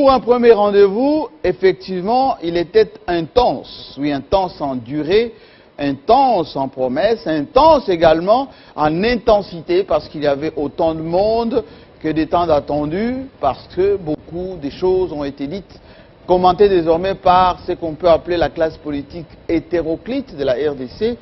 Pour un premier rendez-vous, effectivement, il était intense. Oui, intense en durée, intense en promesse, intense également en intensité, parce qu'il y avait autant de monde que des temps attendus, parce que beaucoup de choses ont été dites, commentées désormais par ce qu'on peut appeler la classe politique hétéroclite de la RDC.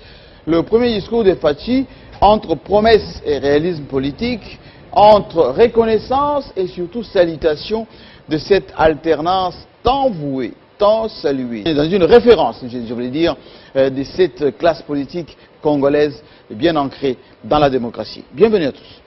Le premier discours de Fachi, entre promesses et réalisme politique, entre reconnaissance et surtout salutation de cette alternance tant vouée, tant saluée, dans une référence, je voulais dire, de cette classe politique congolaise bien ancrée dans la démocratie. Bienvenue à tous.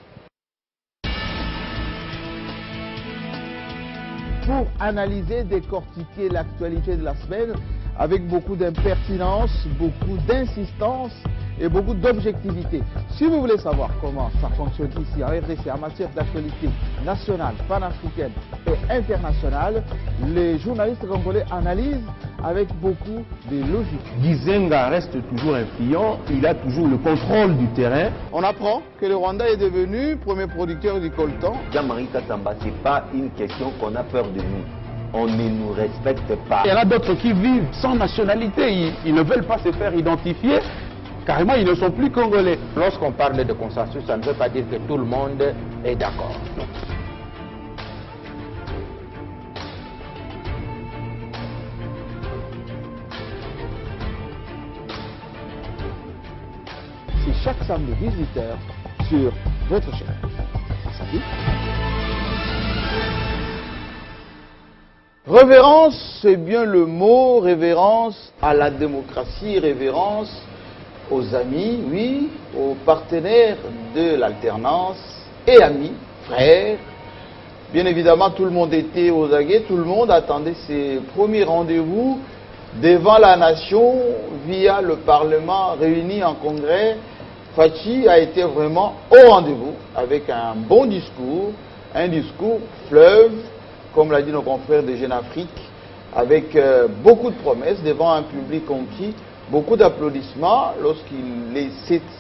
Pour analyser, décortiquer l'actualité de la semaine avec beaucoup d'impertinence, beaucoup d'insistance et beaucoup d'objectivité. Si vous voulez savoir comment ça fonctionne ici en RDC en matière d'actualité nationale, panafricaine et internationale, les journalistes congolais analysent avec beaucoup de logique. Gizenga reste toujours influent, il a toujours le contrôle du terrain. On apprend que le Rwanda est devenu premier producteur du coltan. Jean-Marie Katamba, ce n'est pas une question qu'on a peur de nous. On ne nous respecte pas. Il y en a d'autres qui vivent sans nationalité, ils ne veulent pas se faire identifier. Carrément, ils ne sont plus congolais. Lorsqu'on parle de consensus, ça ne veut pas dire que tout le monde est d'accord. C'est chaque samedi 18h sur votre chaîne. À samedi. Révérence, c'est bien le mot, révérence à la démocratie, révérence aux amis, oui, aux partenaires de l'alternance et amis, frères. Bien évidemment, tout le monde était aux aguets, tout le monde attendait ses premiers rendez-vous devant la nation via le Parlement réuni en congrès. Fachi a été vraiment au rendez-vous avec un bon discours, un discours fleuve, comme l'a dit nos confrères de Jeune Afrique, avec beaucoup de promesses devant un public conquis. Beaucoup d'applaudissements lorsqu'il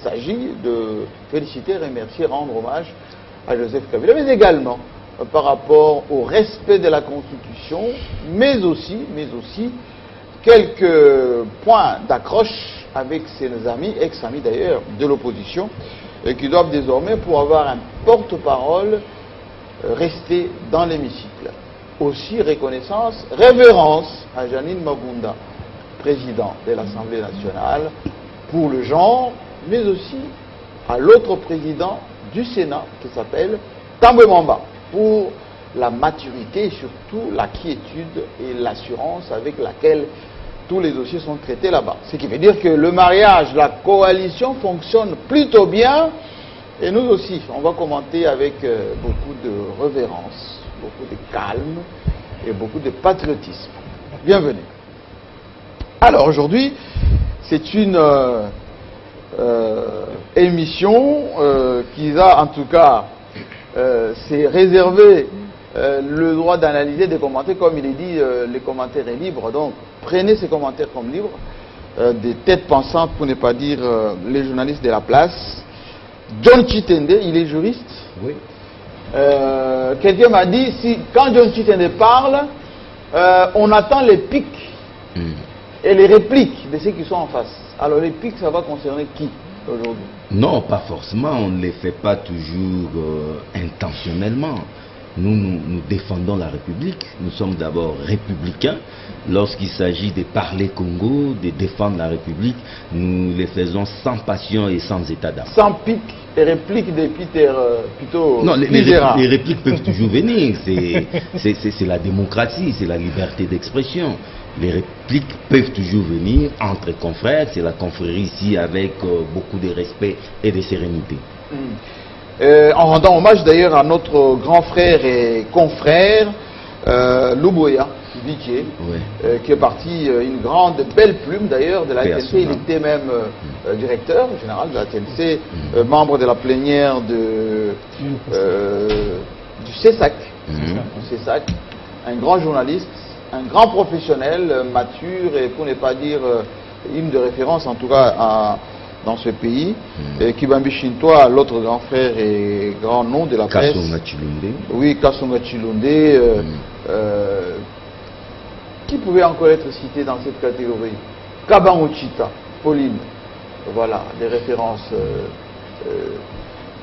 s'agit de féliciter, remercier, rendre hommage à Joseph Kabila, mais également par rapport au respect de la Constitution, mais aussi quelques points d'accroche avec ses amis, ex-amis d'ailleurs, de l'opposition, qui doivent désormais, pour avoir un porte-parole, rester dans l'hémicycle. Aussi reconnaissance, révérence à Janine Mabunda, président de l'Assemblée nationale, pour le genre, mais aussi à l'autre président du Sénat qui s'appelle Tambwe Mwamba, pour la maturité et surtout la quiétude et l'assurance avec laquelle tous les dossiers sont traités là-bas. Ce qui veut dire que le mariage, la coalition fonctionne plutôt bien, et nous aussi, on va commenter avec beaucoup de révérence, beaucoup de calme et beaucoup de patriotisme. Bienvenue. Alors aujourd'hui, c'est une émission qui a en tout cas s'est réservé le droit d'analyser, de commenter, comme il est dit, les commentaires est libre. Donc prenez ces commentaires comme libres, des têtes pensantes pour ne pas dire les journalistes de la place. John Chitende, il est juriste. Oui. Quelqu'un m'a dit, quand John Chitende parle, on attend les pics. Et les répliques de ceux qui sont en face. Alors les pics, ça va concerner qui aujourd'hui? Non, pas forcément. On ne les fait pas toujours intentionnellement. Nous défendons la République. Nous sommes d'abord républicains. Lorsqu'il s'agit de parler Congo, de défendre la République, nous les faisons sans passion et sans état d'âme. Sans pic et répliques des Peter plutôt. Non, les répliques peuvent toujours venir. C'est la démocratie, c'est la liberté d'expression. Les répliques peuvent toujours venir entre confrères. C'est la confrérie ici avec beaucoup de respect et de sérénité. En rendant hommage d'ailleurs à notre grand frère et confrère Luboya Vidier, qui est parti une grande belle plume d'ailleurs de la TNC. Il était même directeur général de la TNC, membre de la plénière du CESAC. CESAC, un grand journaliste, un grand professionnel, mature et pour ne pas dire une de référence en tout cas dans ce pays. Et Kibambi Shintoa, l'autre grand frère et grand nom de la presse. Kasonga Chilunde. Oui, Kasonga Chilunde. Qui pouvait encore être cité dans cette catégorie? Kabangochita, Pauline. Voilà, des références.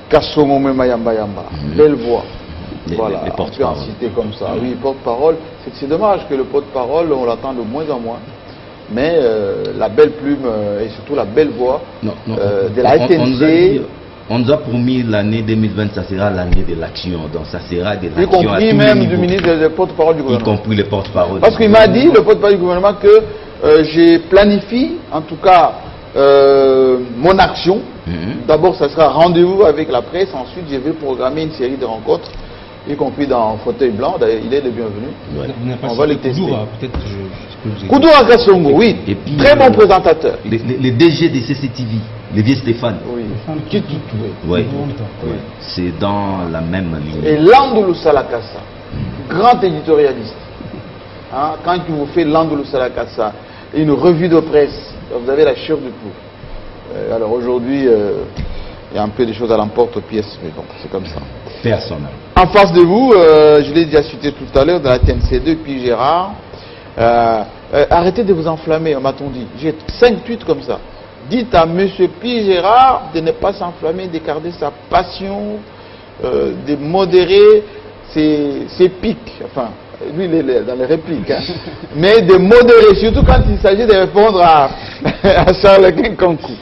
Kasonga Mayamba Yamba, Belle Voix. Voilà, les on peut en citer comme ça. Oui, porte-parole. C'est dommage que le porte-parole, on l'attend de moins en moins. Mais la belle plume et surtout la belle voix de la RTNC. On nous a promis l'année 2020, ça sera l'année de l'action. Donc ça sera de l'action. Y compris même du ministre de porte-parole du gouvernement. Y compris le porte-parole. Parce qu'il m'a dit, le porte-parole du gouvernement, que j'ai planifié, en tout cas, mon action. D'abord, ça sera rendez-vous avec la presse. Ensuite, je vais programmer une série de rencontres, y compris dans Fauteuil Blanc. D'ailleurs, il est le bienvenu. Ouais. On va le tester. Peut-être Koudoura Kassongo, oui. Et puis, très bon présentateur. Les DG de CCTV, le vieux Stéphane. Oui. Oui. C'est dans la même ligne. Et Landoulou Salakassa, grand éditorialiste. Hein, quand il vous fait Landoulou Salakassa, une revue de presse, vous avez la chair du poule. Alors aujourd'hui, il y a un peu des choses à l'emporte-pièce, mais bon, c'est comme ça. Personnel. En face de vous, je l'ai déjà cité tout à l'heure, dans la TNC2, puis Gérard. Arrêtez de vous enflammer, m'a-t-on dit. J'ai 5 tweets comme ça. Dites à M. Pi Gérard de ne pas s'enflammer, de garder sa passion, de modérer ses pics. Enfin, lui, il est dans les répliques. Hein. Mais de modérer, surtout quand il s'agit de répondre à Charles Kinkankou.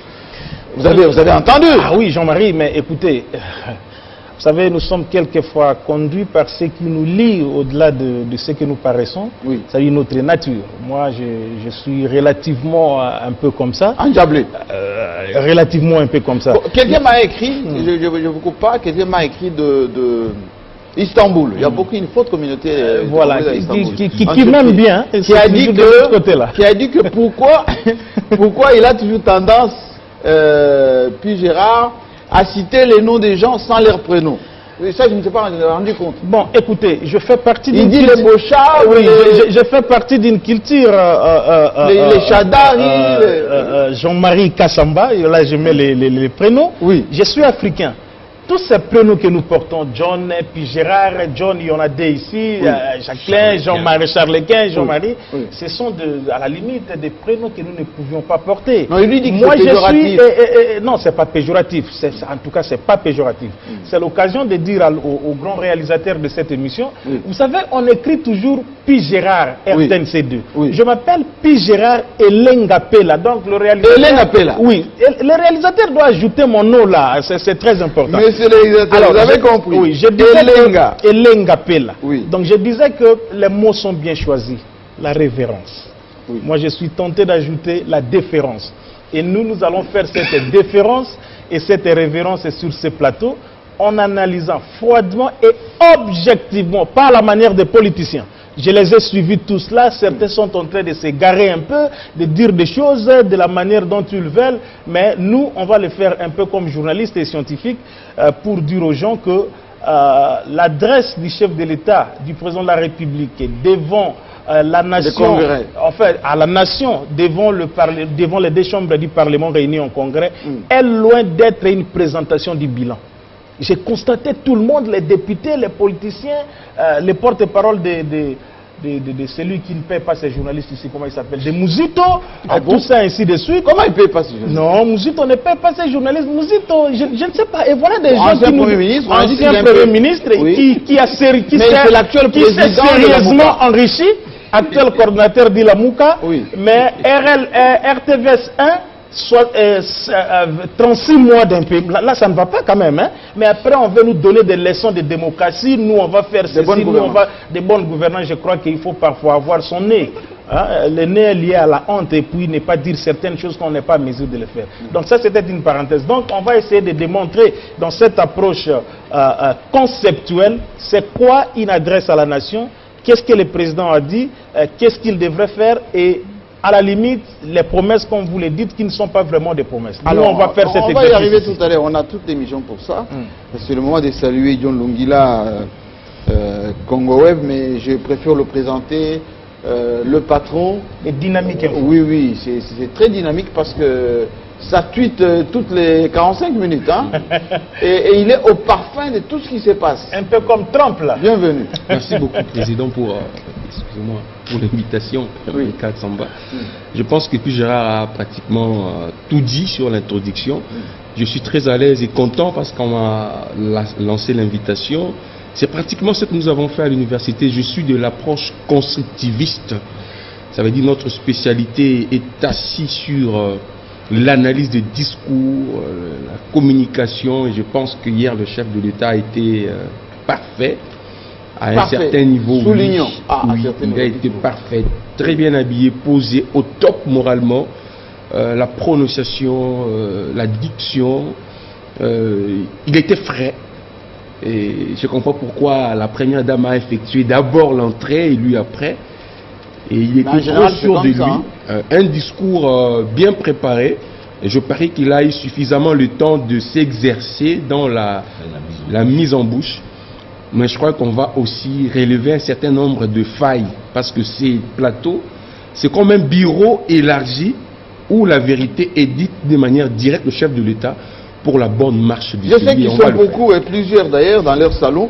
Vous avez entendu? Ah oui, Jean-Marie, mais écoutez, vous savez, nous sommes quelquefois conduits par ce qui nous lie au-delà de ce que nous paraissons. Oui. C'est-à-dire notre nature. Moi, je suis relativement un peu comme ça. Endiablé. Relativement un peu comme ça. Quelqu'un m'a écrit, je ne vous coupe pas, quelqu'un m'a écrit de Istanbul. Il y a beaucoup une forte communauté. Voilà, qui m'aime bien. Qui a dit que pourquoi il a toujours tendance, puis Gérard, à citer les noms des gens sans leur prénom. Ça, je ne me suis pas rendu compte. Bon, écoutez, je fais partie d'une culture... Il dit les Bochas... Oui, je fais partie d'une culture... les Chadari... Jean-Marie Kassamba, et là je mets les prénoms. Oui. Je suis africain. Tous ces prénoms que nous portons, John, puis Gérard, John, il y en a deux ici, oui. Jacqueline, Jean-Marie, Charlequin, Jean-Marie, oui. Ce sont à la limite des prénoms que nous ne pouvions pas porter. Non, il lui dit que c'est péjoratif. Non, c'est pas péjoratif, en tout cas, c'est pas péjoratif. C'est l'occasion de dire au grand réalisateur de cette émission, vous savez, on écrit toujours Pi Gérard, RTNC2. Je m'appelle Pi Gérard Elengapela, donc le réalisateur... Elengapela. Oui, le réalisateur doit ajouter mon nom là, c'est très important. Monsieur le alors, vous avez compris. Oui, je disais Elenga Pela. Oui. Donc je disais que les mots sont bien choisis. La révérence. Oui. Moi je suis tenté d'ajouter la déférence. Et nous allons faire cette déférence et cette révérence sur ce plateau en analysant froidement et objectivement, pas à la manière des politiciens. Je les ai suivis tous là, certains sont en train de s'égarer un peu, de dire des choses de la manière dont ils veulent, mais nous, on va le faire un peu comme journalistes et scientifiques pour dire aux gens que l'adresse du chef de l'État, du président de la République devant la nation, enfin à la nation, devant les deux chambres du Parlement réunies en congrès, est loin d'être une présentation du bilan. J'ai constaté tout le monde, les députés, les politiciens, les porte-parole de celui qui ne paie pas ses journalistes ici, comment il s'appelle, de Mouzito, tout ça ainsi de suite. Comment il ne paie pas ses journalistes? Non, Mouzito ne paie pas ses journalistes. Mouzito, je ne sais pas. Et voilà des gens qui nous... Ancien Premier ministre qui s'est sérieusement enrichi, actuel coordinateur d'Ilamouka, mais RTVS 1, soit 36 mois d'un pays. Là, ça ne va pas quand même. Hein? Mais après, on veut nous donner des leçons de démocratie. Nous, on va faire ceci. Nous, on va... Des bonnes gouvernances, je crois qu'il faut parfois avoir son nez. Hein? Le nez est lié à la honte et puis ne pas dire certaines choses qu'on n'est pas en mesure de le faire. Donc ça, c'était une parenthèse. Donc, on va essayer de démontrer dans cette approche conceptuelle, c'est quoi une adresse à la nation, qu'est-ce que le président a dit, qu'est-ce qu'il devrait faire et à la limite, les promesses qu'on vous les dites qui ne sont pas vraiment des promesses. Alors, nous, on va faire cet exercice. On va y arriver tout à l'heure. On a toute l'émission pour ça. C'est le moment de saluer John Lungila, Congo Web, mais je préfère le présenter, le patron. Et dynamique. Oui, c'est très dynamique parce que ça tweet toutes les 45 minutes. Hein. et il est au parfum de tout ce qui se passe. Un peu comme Trump, là. Bienvenue. Merci beaucoup, Président, pour excusez-moi, pour l'invitation. Oui. Samba. Je pense que Gérard a pratiquement tout dit sur l'introduction. Je suis très à l'aise et content parce qu'on m'a lancé l'invitation. C'est pratiquement ce que nous avons fait à l'université. Je suis de l'approche constructiviste. Ça veut dire notre spécialité est assise sur l'analyse des discours, la communication. Et je pense que hier, le chef de l'État a été parfait. À un certain niveau, soulignons. Oui, il a été parfait, très bien habillé, posé au top moralement. La prononciation, la diction, il était frais. Et je comprends pourquoi la première dame a effectué d'abord l'entrée et lui après. Et il était trop sûr de lui. Un discours bien préparé. Et je parie qu'il a eu suffisamment le temps de s'exercer dans la mise en bouche. Mais je crois qu'on va aussi relever un certain nombre de failles. Parce que ces plateaux, c'est comme un bureau élargi où la vérité est dite de manière directe au chef de l'État pour la bonne marche du pays. Je sais qu'ils sont beaucoup, et plusieurs d'ailleurs, dans leur salon.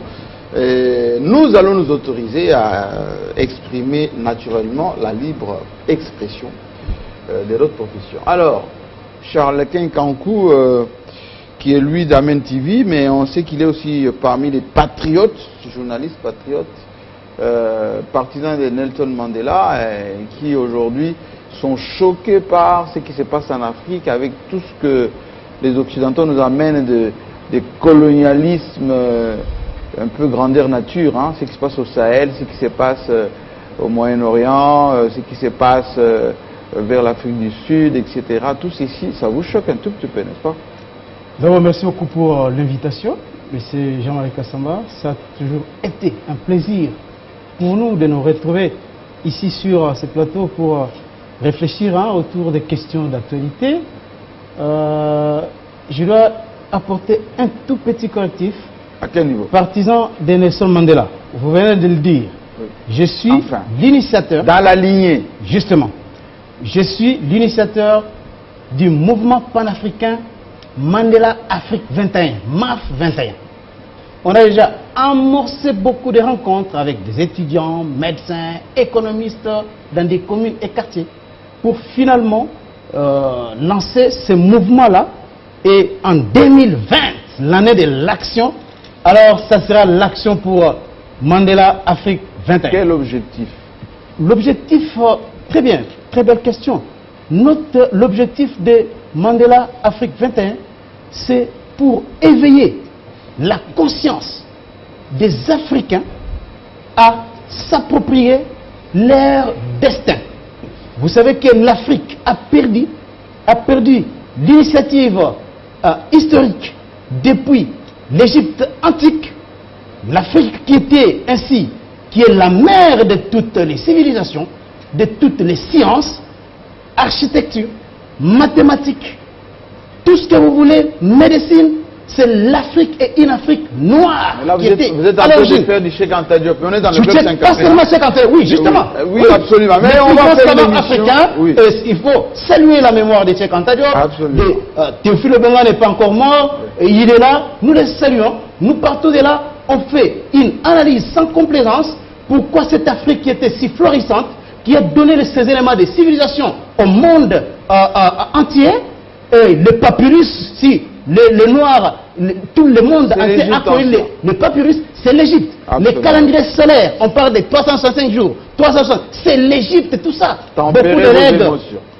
Nous allons nous autoriser à exprimer naturellement la libre expression de notre profession. Alors, Charles Kinkankou, qui est lui d'Amen TV, mais on sait qu'il est aussi parmi les patriotes, journalistes patriotes, partisans de Nelson Mandela, qui aujourd'hui sont choqués par ce qui se passe en Afrique avec tout ce que les Occidentaux nous amènent de colonialisme un peu grandeur nature, hein, ce qui se passe au Sahel, ce qui se passe au Moyen-Orient, ce qui se passe vers l'Afrique du Sud, etc. Tout ceci, ça vous choque un tout petit peu, n'est-ce pas? D'abord, merci beaucoup pour l'invitation, Monsieur Jean-Marie Kassamba. Ça a toujours été un plaisir pour nous de nous retrouver ici sur ce plateau pour réfléchir autour des questions d'actualité. Je dois apporter un tout petit correctif. À quel niveau? Partisan de Nelson Mandela. Vous venez de le dire. Oui. Je suis l'initiateur. Dans la lignée. Justement. Je suis l'initiateur du mouvement panafricain Mandela Afrique 21, MAF 21. On a déjà amorcé beaucoup de rencontres avec des étudiants, médecins, économistes dans des communes et quartiers pour finalement lancer ce mouvement-là. Et en 2020, l'année de l'action, alors ça sera l'action pour Mandela Afrique 21. Quel objectif? L'objectif, très bien, très belle question. L'objectif de Mandela Afrique 21, c'est pour éveiller la conscience des Africains à s'approprier leur destin. Vous savez que l'Afrique a perdu l'initiative historique depuis l'Égypte antique. L'Afrique qui était ainsi, qui est la mère de toutes les civilisations, de toutes les sciences, architecture, mathématiques, tout ce que vous voulez, médecine, c'est l'Afrique et une Afrique noire. Là, vous êtes en train de faire du Cheikh Anta Diop. On est dans le club 50. Pas seulement Cheikh Anta Diop, oui, justement. Oui, absolument. Mais on va faire une émission. Oui. Il faut saluer la mémoire de Cheikh Anta Diop. Absolument. Théophile Obenga n'est pas encore mort. Il est là. Nous le saluons. Nous partons de là. On fait une analyse sans complaisance. Pourquoi cette Afrique qui était si florissante, qui a donné ces éléments de civilisation au monde entier, le papyrus, si les Noirs, tout le monde entier a connu le papyrus, c'est l'Égypte. Les calendriers solaires, on parle de 365 jours, 360, c'est l'Égypte, tout ça. Beaucoup de legs.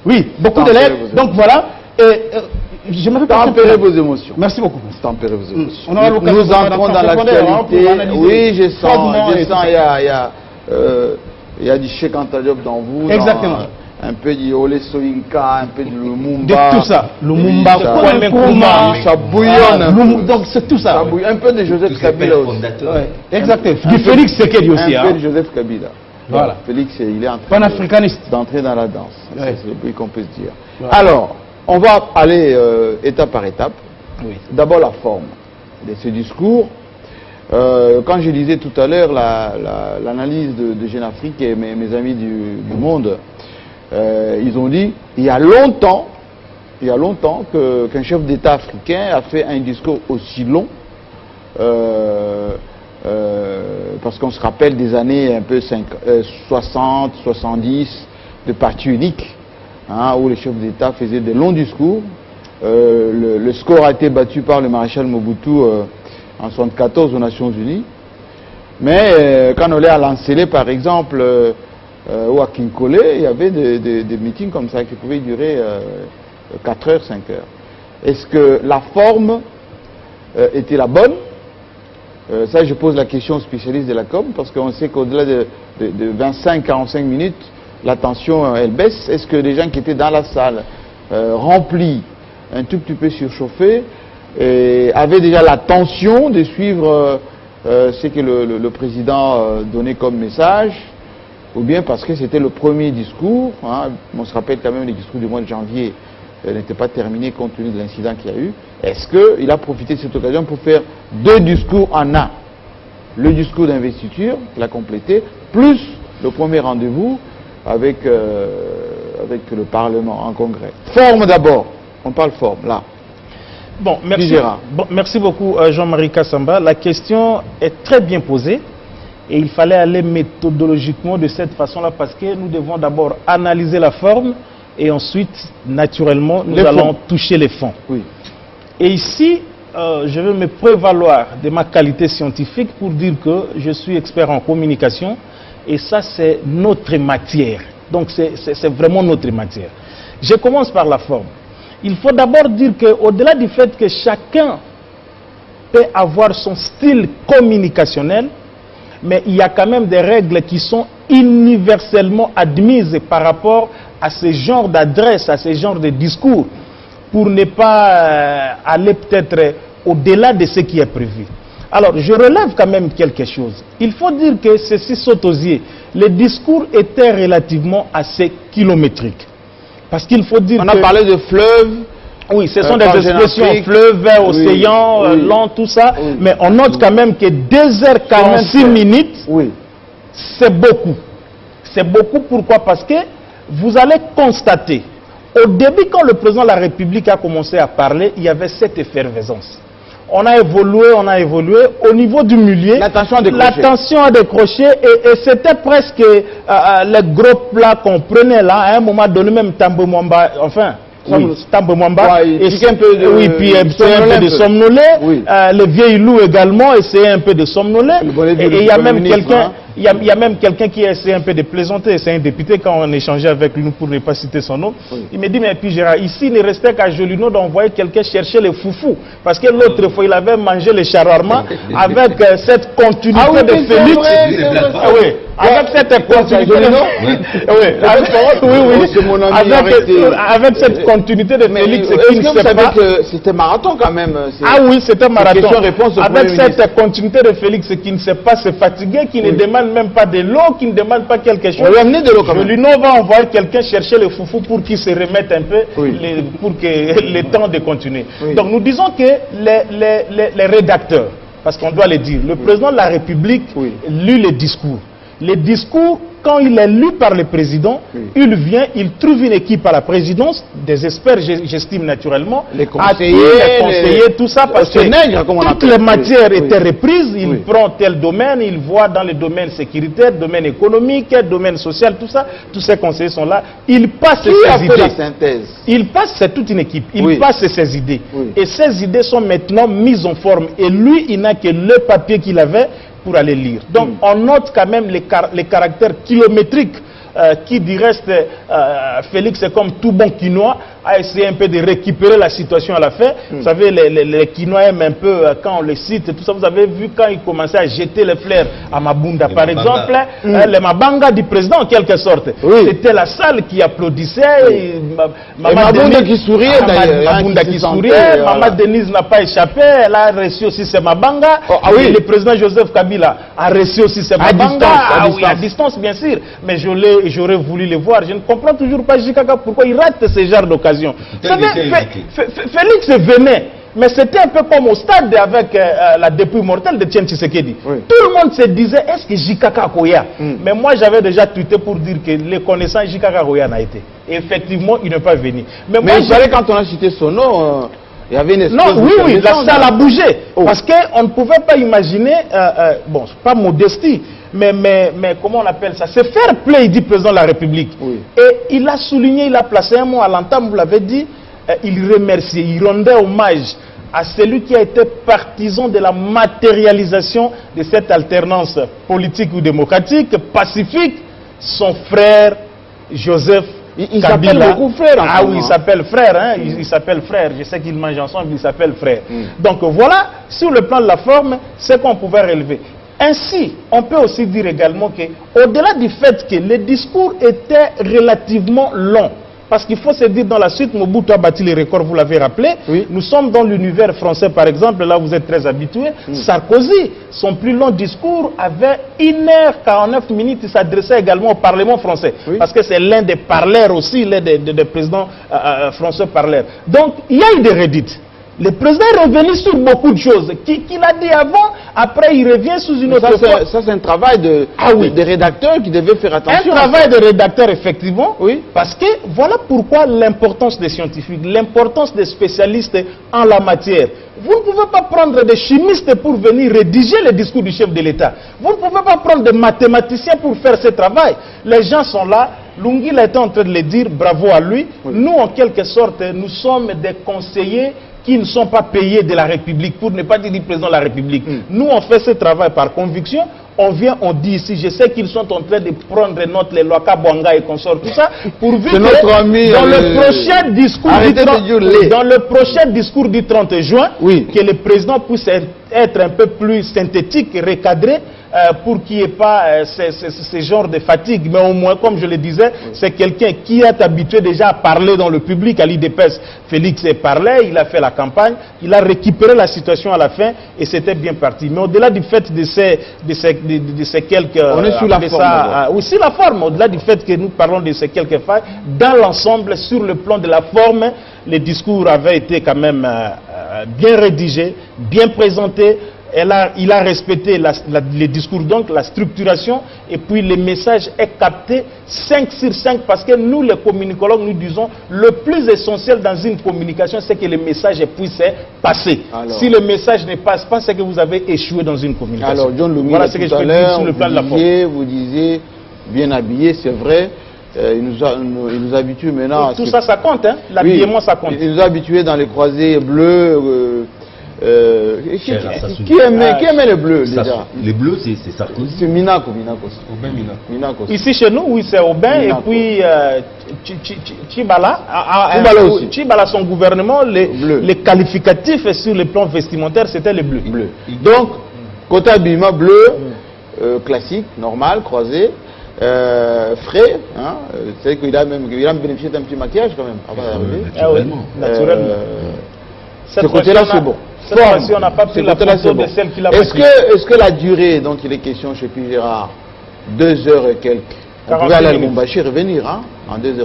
Oui, beaucoup de legs. Donc voilà. Je me fais tempérer vos émotions. Merci beaucoup. Tempérer vos émotions. Nous entrons dans l'actualité. Oui, je sens, il y a du Cheikh Anta Diop dans vous. Exactement. Un peu du Ole Soyinka, un peu de Lumumba. De tout ça. Lumumba, Kwame Nkrumah. Ça bouillonne. Donc c'est tout ça. Ça bouillonne. Un peu de Joseph Kabila aussi. Exactement. Du Félix Sekedi aussi. Un peu de Joseph Kabila. Voilà. Félix, il est en train panafricaniste d'entrer dans la danse. C'est le plus qu'on peut se dire. Alors, on va aller étape par étape. Oui. D'abord la forme de ce discours. Quand je lisais tout à l'heure l'analyse de Jeune Afrique et mes amis du Monde, ils ont dit il y a longtemps il y a longtemps qu'un chef d'État africain a fait un discours aussi long, parce qu'on se rappelle des années un peu 60, 70 de parti unique, hein, où les chefs d'État faisaient de longs discours. Le score a été battu par le maréchal Mobutu en 1974 aux Nations Unies. Mais quand on allait à Lancélé, par exemple, ou à Kinkole, il y avait des meetings comme ça qui pouvaient durer 4 heures, 5 heures. Est-ce que la forme était la bonne? Ça, je pose la question aux spécialistes de la com, parce qu'on sait qu'au-delà de 25-45 minutes, la tension, elle baisse. Est-ce que les gens qui étaient dans la salle, remplis, un tout petit peu surchauffés, avaient déjà la tension de suivre ce que le président donnait comme message, ou bien parce que c'était le premier discours, hein, on se rappelle quand même les discours du mois de janvier n'étaient pas terminés compte tenu de l'incident qu'il y a eu. Est-ce qu'il a profité de cette occasion pour faire 2 discours en un? Le discours d'investiture, qu'il a complété, plus le premier rendez-vous avec le Parlement en congrès. Forme d'abord, on parle forme, là. Bon, merci beaucoup Jean-Marie Kassamba. La question est très bien posée et il fallait aller méthodologiquement de cette façon-là parce que nous devons d'abord analyser la forme et ensuite, naturellement, nous allons toucher les fonds. Oui. Et ici, je vais me prévaloir de ma qualité scientifique pour dire que je suis expert en communication et ça, c'est notre matière. Donc, c'est vraiment notre matière. Je commence par la forme. Il faut d'abord dire qu'au-delà du fait que chacun peut avoir son style communicationnel, mais il y a quand même des règles qui sont universellement admises par rapport à ce genre d'adresse, à ce genre de discours, pour ne pas aller peut-être au-delà de ce qui est prévu. Alors, je relève quand même quelque chose. Il faut dire que ceci saute aux yeux. Les discours étaient relativement assez kilométriques. Parce qu'il faut dire on a parlé de fleuves. Oui, ce sont des expressions fleuves, océans, long, tout ça. Oui. Mais on note quand même que 2h46 minutes, c'est beaucoup. C'est beaucoup, pourquoi? Parce que vous allez constater, au début, quand le président de la République a commencé à parler, il y avait cette effervescence. On a évolué. Au niveau du milieu, la tension a décroché et c'était presque les gros plats qu'on prenait là, à un moment donné, même Tambo Mwamba, enfin, Tambo Mwamba, puis un peu de somnolé, les vieilles loups également essayaient un peu de somnoler, et il y a même quelqu'un... Il y a même quelqu'un qui a essayé un peu de plaisanter, c'est un député, quand on échangeait avec lui, pour ne pas citer son nom, il me dit, mais puis Gérard, ici il ne restait qu'à Jolino d'envoyer quelqu'un chercher les foufous, parce que l'autre fois il avait mangé le shawarma avec cette continuité de Félix. Avec cette continuité avec cette continuité de Félix qui ne sait pas... C'était marathon quand même. Ah oui, c'était marathon. Avec cette continuité de Félix qui ne sait pas se fatiguer, qui ne demande même pas de l'eau, qui ne demande pas quelque chose. Jolino va envoyer quelqu'un chercher le foufou pour qu'il se remette un peu, pour que le temps de continuer. Donc nous disons que les rédacteurs, parce qu'on doit le dire, le président de la République lit les discours. Les discours, quand il est lu par le président, il vient, il trouve une équipe à la présidence, des experts, j'estime naturellement, les conseillers, tout ça, parce que toutes les matières étaient reprises, il prend tel domaine, il voit dans les domaines sécuritaires, domaine économique, domaine social, tout ça, tous ces conseillers sont là, il passe ses idées. La synthèse. Il passe, c'est toute une équipe, il passe ses idées. Et ces idées sont maintenant mises en forme. Et lui, il n'a que le papier qu'il avait pour aller lire. Donc on note quand même les caractères kilométriques qui du reste, Félix est comme tout bon quinois, a essayé un peu de récupérer la situation à la fin. Vous savez, les quinois aiment un peu, quand on les cite, tout ça, vous avez vu quand il commençait à jeter les fleurs à Mabunda, par exemple, les Mabanga du président en quelque sorte. C'était la salle qui applaudissait. Mabunda qui souriait d'ailleurs. Mabunda qui souriait, Maman Denise n'a pas échappé, elle a reçu aussi ses Mabanga. Le président Joseph Kabila a reçu aussi ses Mabanga. À distance, bien sûr, mais j'aurais voulu les voir. Je ne comprends toujours pas, Jikaka, pourquoi il rate ce genre d'occasion. Félix venait Mais c'était un peu comme au stade avec la dépouille mortelle de Tien Tshisekedi. Oui. Tout le monde se disait, est-ce que Jikaka Koya Mais moi, j'avais déjà tweeté pour dire que les connaissants Jikaka Koya n'a été. Et effectivement, il n'est pas venu. Mais il paraît quand on a cité son nom, il y avait une espèce de ça a bougé. Parce qu'on ne pouvait pas imaginer, bon, pas modestie, mais comment on appelle ça? C'est fair play, dit le président de la République. Oui. Et il a souligné, il a placé un mot à l'entame, vous l'avez dit, il remerciait, il rendait hommage à celui qui a été partisan de la matérialisation de cette alternance politique ou démocratique, pacifique, son frère Joseph il s'appelle beaucoup frère. Ah oui, il s'appelle frère, hein? Il s'appelle frère. Je sais qu'ils mangent ensemble, il s'appelle frère. Donc voilà, sur le plan de la forme, ce qu'on pouvait relever. Ainsi, on peut aussi dire également qu'au-delà du fait que les discours étaient relativement longs, parce qu'il faut se dire dans la suite, Mobutu a battu les records, vous l'avez rappelé. Oui. Nous sommes dans l'univers français, par exemple, là vous êtes très habitués. Sarkozy, son plus long discours avait 1h49 minutes, il s'adressait également au Parlement français. Oui. Parce que c'est l'un des parleurs aussi, l'un des présidents français parleurs. Donc, il y a eu des redites. Le président est revenu sur beaucoup de choses qu'il a dit avant, après il revient sous une autre forme. Ça c'est un travail de rédacteurs qui devaient faire attention. Un travail de rédacteur effectivement, oui. Parce que voilà pourquoi l'importance des scientifiques, l'importance des spécialistes en la matière. Vous ne pouvez pas prendre des chimistes pour venir rédiger le discours du chef de l'État. Vous ne pouvez pas prendre des mathématiciens pour faire ce travail. Les gens sont là. Lungil était en train de le dire, bravo à lui. Oui. Nous, en quelque sorte, nous sommes des conseillers qui ne sont pas payés de la République, pour ne pas dire du président de la République. Nous, on fait ce travail par conviction. On vient, on dit ici, je sais qu'ils sont en train de prendre note, les lois Kabwanga et consorts, tout ça, pourvu que dans le prochain discours du 30 juin, que le président puisse être un peu plus synthétique et recadré, pour qu'il n'y ait pas ce genre de fatigue. Mais au moins, comme je le disais, c'est quelqu'un qui est habitué déjà à parler dans le public. À l'IDPS, Félix parlait, il a fait la campagne, il a récupéré la situation à la fin et c'était bien parti. Mais au-delà du fait de ces quelques... On est sur la forme. Aussi la forme, au-delà du fait que nous parlons de ces quelques failles, dans l'ensemble, sur le plan de la forme, les discours avaient été quand même bien rédigés, bien présentés. Il a respecté les discours, donc la structuration, et puis le message est capté 5 sur 5, parce que nous, les communicologues, nous disons le plus essentiel dans une communication, c'est que le message puisse passer. Alors, si le message ne passe pas, c'est que vous avez échoué dans une communication. Alors, John Lumi, voilà ce que je peux dire sur le plan de la forme. Vous disiez, bien habillé, c'est vrai. Il nous habitue maintenant. Tout ça, ça compte, hein? L'habillement, ça compte. Il nous a habitués dans les croisés bleus. Qui aimait le bleu déjà? Les bleus, c'est Sarkozy. C'est Minako. Ici chez nous, oui, c'est Aubin. Et puis Tchibala. Aussi. Tchibala, son gouvernement, les qualificatifs sur le plan vestimentaire, c'était le bleu. Donc, côté habillement bleu, classique, normal, croisé. Frais, hein, c'est qu'il a même bénéficié d'un petit maquillage quand même avant d'arriver. Naturellement. Ce côté-là, c'est bon. Cette fois-ci, on n'a pas pris la photo de celle qu'il a prise. Est-ce que la durée dont il est question chez P. Gérard, 2 heures et quelques, on pouvait aller à Lubumbashi revenir en 2h30.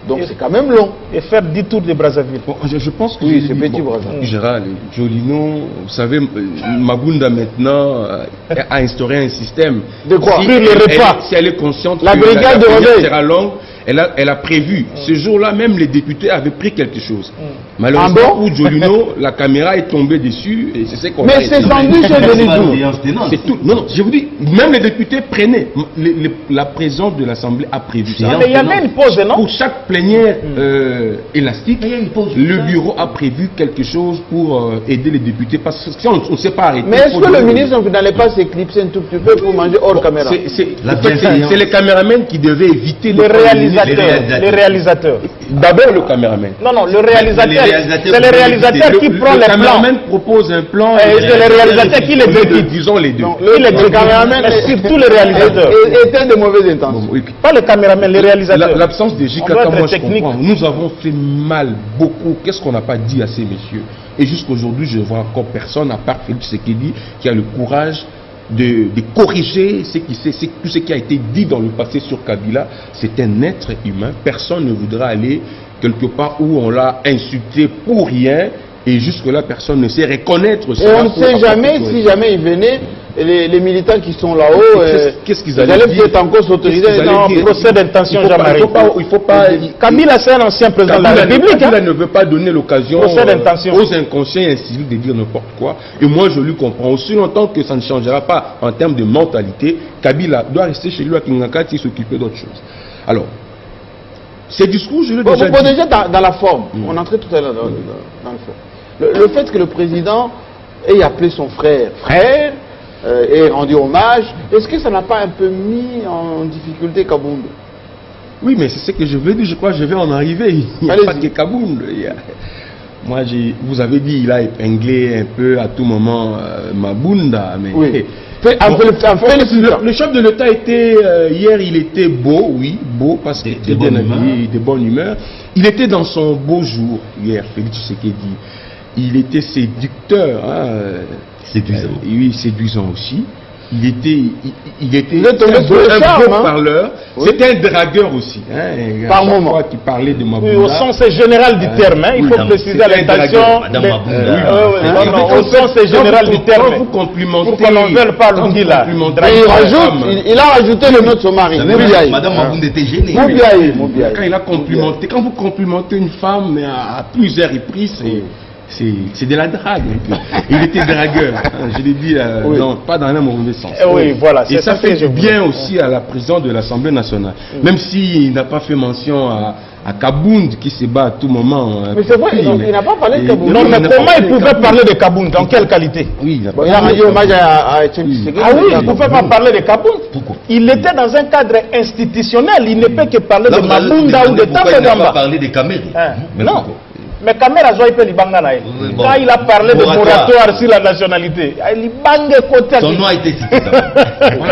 Donc c'est quand même long. Et faire 10 tours de Brazzaville. Bon, je pense que oui, c'est petit Brazzaville. Gérard, Jolino, vous savez, Magunda maintenant a instauré un système. De quoi? Si elle est consciente la brigade de réveil sera longue, elle a prévu. Ce jour-là, même les députés avaient pris quelque chose. Malheureusement, pour Jolino, la caméra est tombée dessus et c'est ce qu'on a. Mais c'est tendu chez Jolino. C'est tout. Non, je vous dis, même les députés prenaient. La présidence de l'Assemblée a prévu ça. Mais il y avait une pause, non? Pour chaque plénière élastique, le bureau a prévu quelque chose pour aider les députés parce que si on ne s'est pas arrêté. Mais est-ce que le ministre n'allait pas s'éclipser un tout petit peu pour manger hors caméra? C'est les caméramans qui devaient éviter les réalisateurs. D'abord le caméraman. Non, le réalisateur. C'est le réalisateur qui prend les plans. Le caméraman propose un plan. Et c'est le réalisateur qui l'exécute. Disons les deux. Le caméraman, surtout le réalisateur. Était de mauvaises intentions. Pas le caméraman, les réalisateurs. L'absence de Jikaka, moi je comprends. Nous avons fait mal beaucoup. Qu'est-ce qu'on n'a pas dit à ces messieurs? Et jusqu'aujourd'hui, je ne vois encore personne, à part Félix Tshisekedi, qui a le courage de corriger tout ce qui a été dit dans le passé sur Kabila. C'est un être humain. Personne ne voudra aller quelque part où on l'a insulté pour rien Et jusque-là, personne ne sait reconnaître ça. Et on ne sait jamais, si jamais ils venaient, les militants qui sont là-haut, qu'est-ce qu'ils allaient dire? Peut-être encore s'autoriser. Non, procès d'intention, Jean-Marie. Il faut pas. Kabila, c'est un ancien président de la République. Kabila ne veut pas donner l'occasion aux inconscients et incivils de dire n'importe quoi. Et moi, je lui comprends. Aussi longtemps que ça ne changera pas en termes de mentalité, Kabila doit rester chez lui à Kingakati et s'occuper d'autre chose. Alors, ces discours, je l'ai déjà dit. Déjà dans la forme, on entrait tout à l'heure dans le fond. Le fait que le président ait appelé son frère et rendu hommage, est-ce que ça n'a pas un peu mis en difficulté Kabound? Oui, mais c'est ce que je veux dire, je crois que je vais en arriver. Il n'y a pas que Kabound. Moi, vous avez dit il a épinglé un peu à tout moment Mabunda, mais... Oui. Le chef de l'État était, hier, il était beau, oui, beau, parce qu'il était bien habillé, de bonne humeur. Il était dans son beau jour, hier, Félix Tshisekedi. Il était séducteur, hein, séduisant. Oui, séduisant aussi. Il était un beau parleur. Oui. C'était un dragueur aussi. Hein, par moment. Qui parlait de Mabunda. Oui, au sens général du terme. Hein, il faut préciser à l'intention. Au sens général du terme. Quand vous complimentez. Pour qu'on n'en veuille pas l'outil là. Il a rajouté le nom de son mari. Madame Mabunda était gênée. Quand il a complimenté, quand vous complimentez une femme à plusieurs reprises, c'est de la drague. Il était dragueur, hein, je l'ai dit, non, pas dans un mauvais sens. Oui, voilà, et ça fait du bien aussi à la présidente de l'Assemblée nationale. Même s'il n'a pas fait mention à Kabound qui se bat à tout moment. Mais c'est vrai, il n'a pas parlé de Kabound. Non, mais comment il pouvait parler de Kabound? Dans quelle qualité? Oui, il a rendu hommage à Etienne Tshisekedi. Ah oui, il ne pouvait pas parler de Kabound. Pourquoi? Il était dans un cadre institutionnel. Il ne peut que parler de Mabunda ou de Tamba. Il n'a pas parlé des Caméri. Non. Mais Kamera Zoïpe Libanga Naï. Quand il a parlé de moratoire sur la nationalité, son nom a été cité.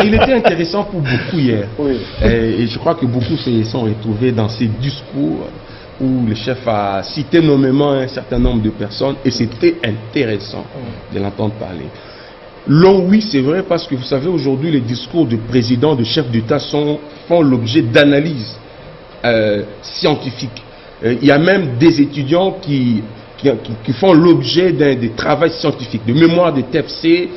Il était intéressant pour beaucoup hier. Oui. Et je crois que beaucoup se sont retrouvés dans ces discours où le chef a cité nommément un certain nombre de personnes et c'était intéressant de l'entendre parler. Long, oui, c'est vrai, parce que vous savez, aujourd'hui, les discours de présidents, de chefs d'État font l'objet d'analyses scientifiques. Il y a même des étudiants qui font l'objet des travaux scientifiques, de mémoire de TFC,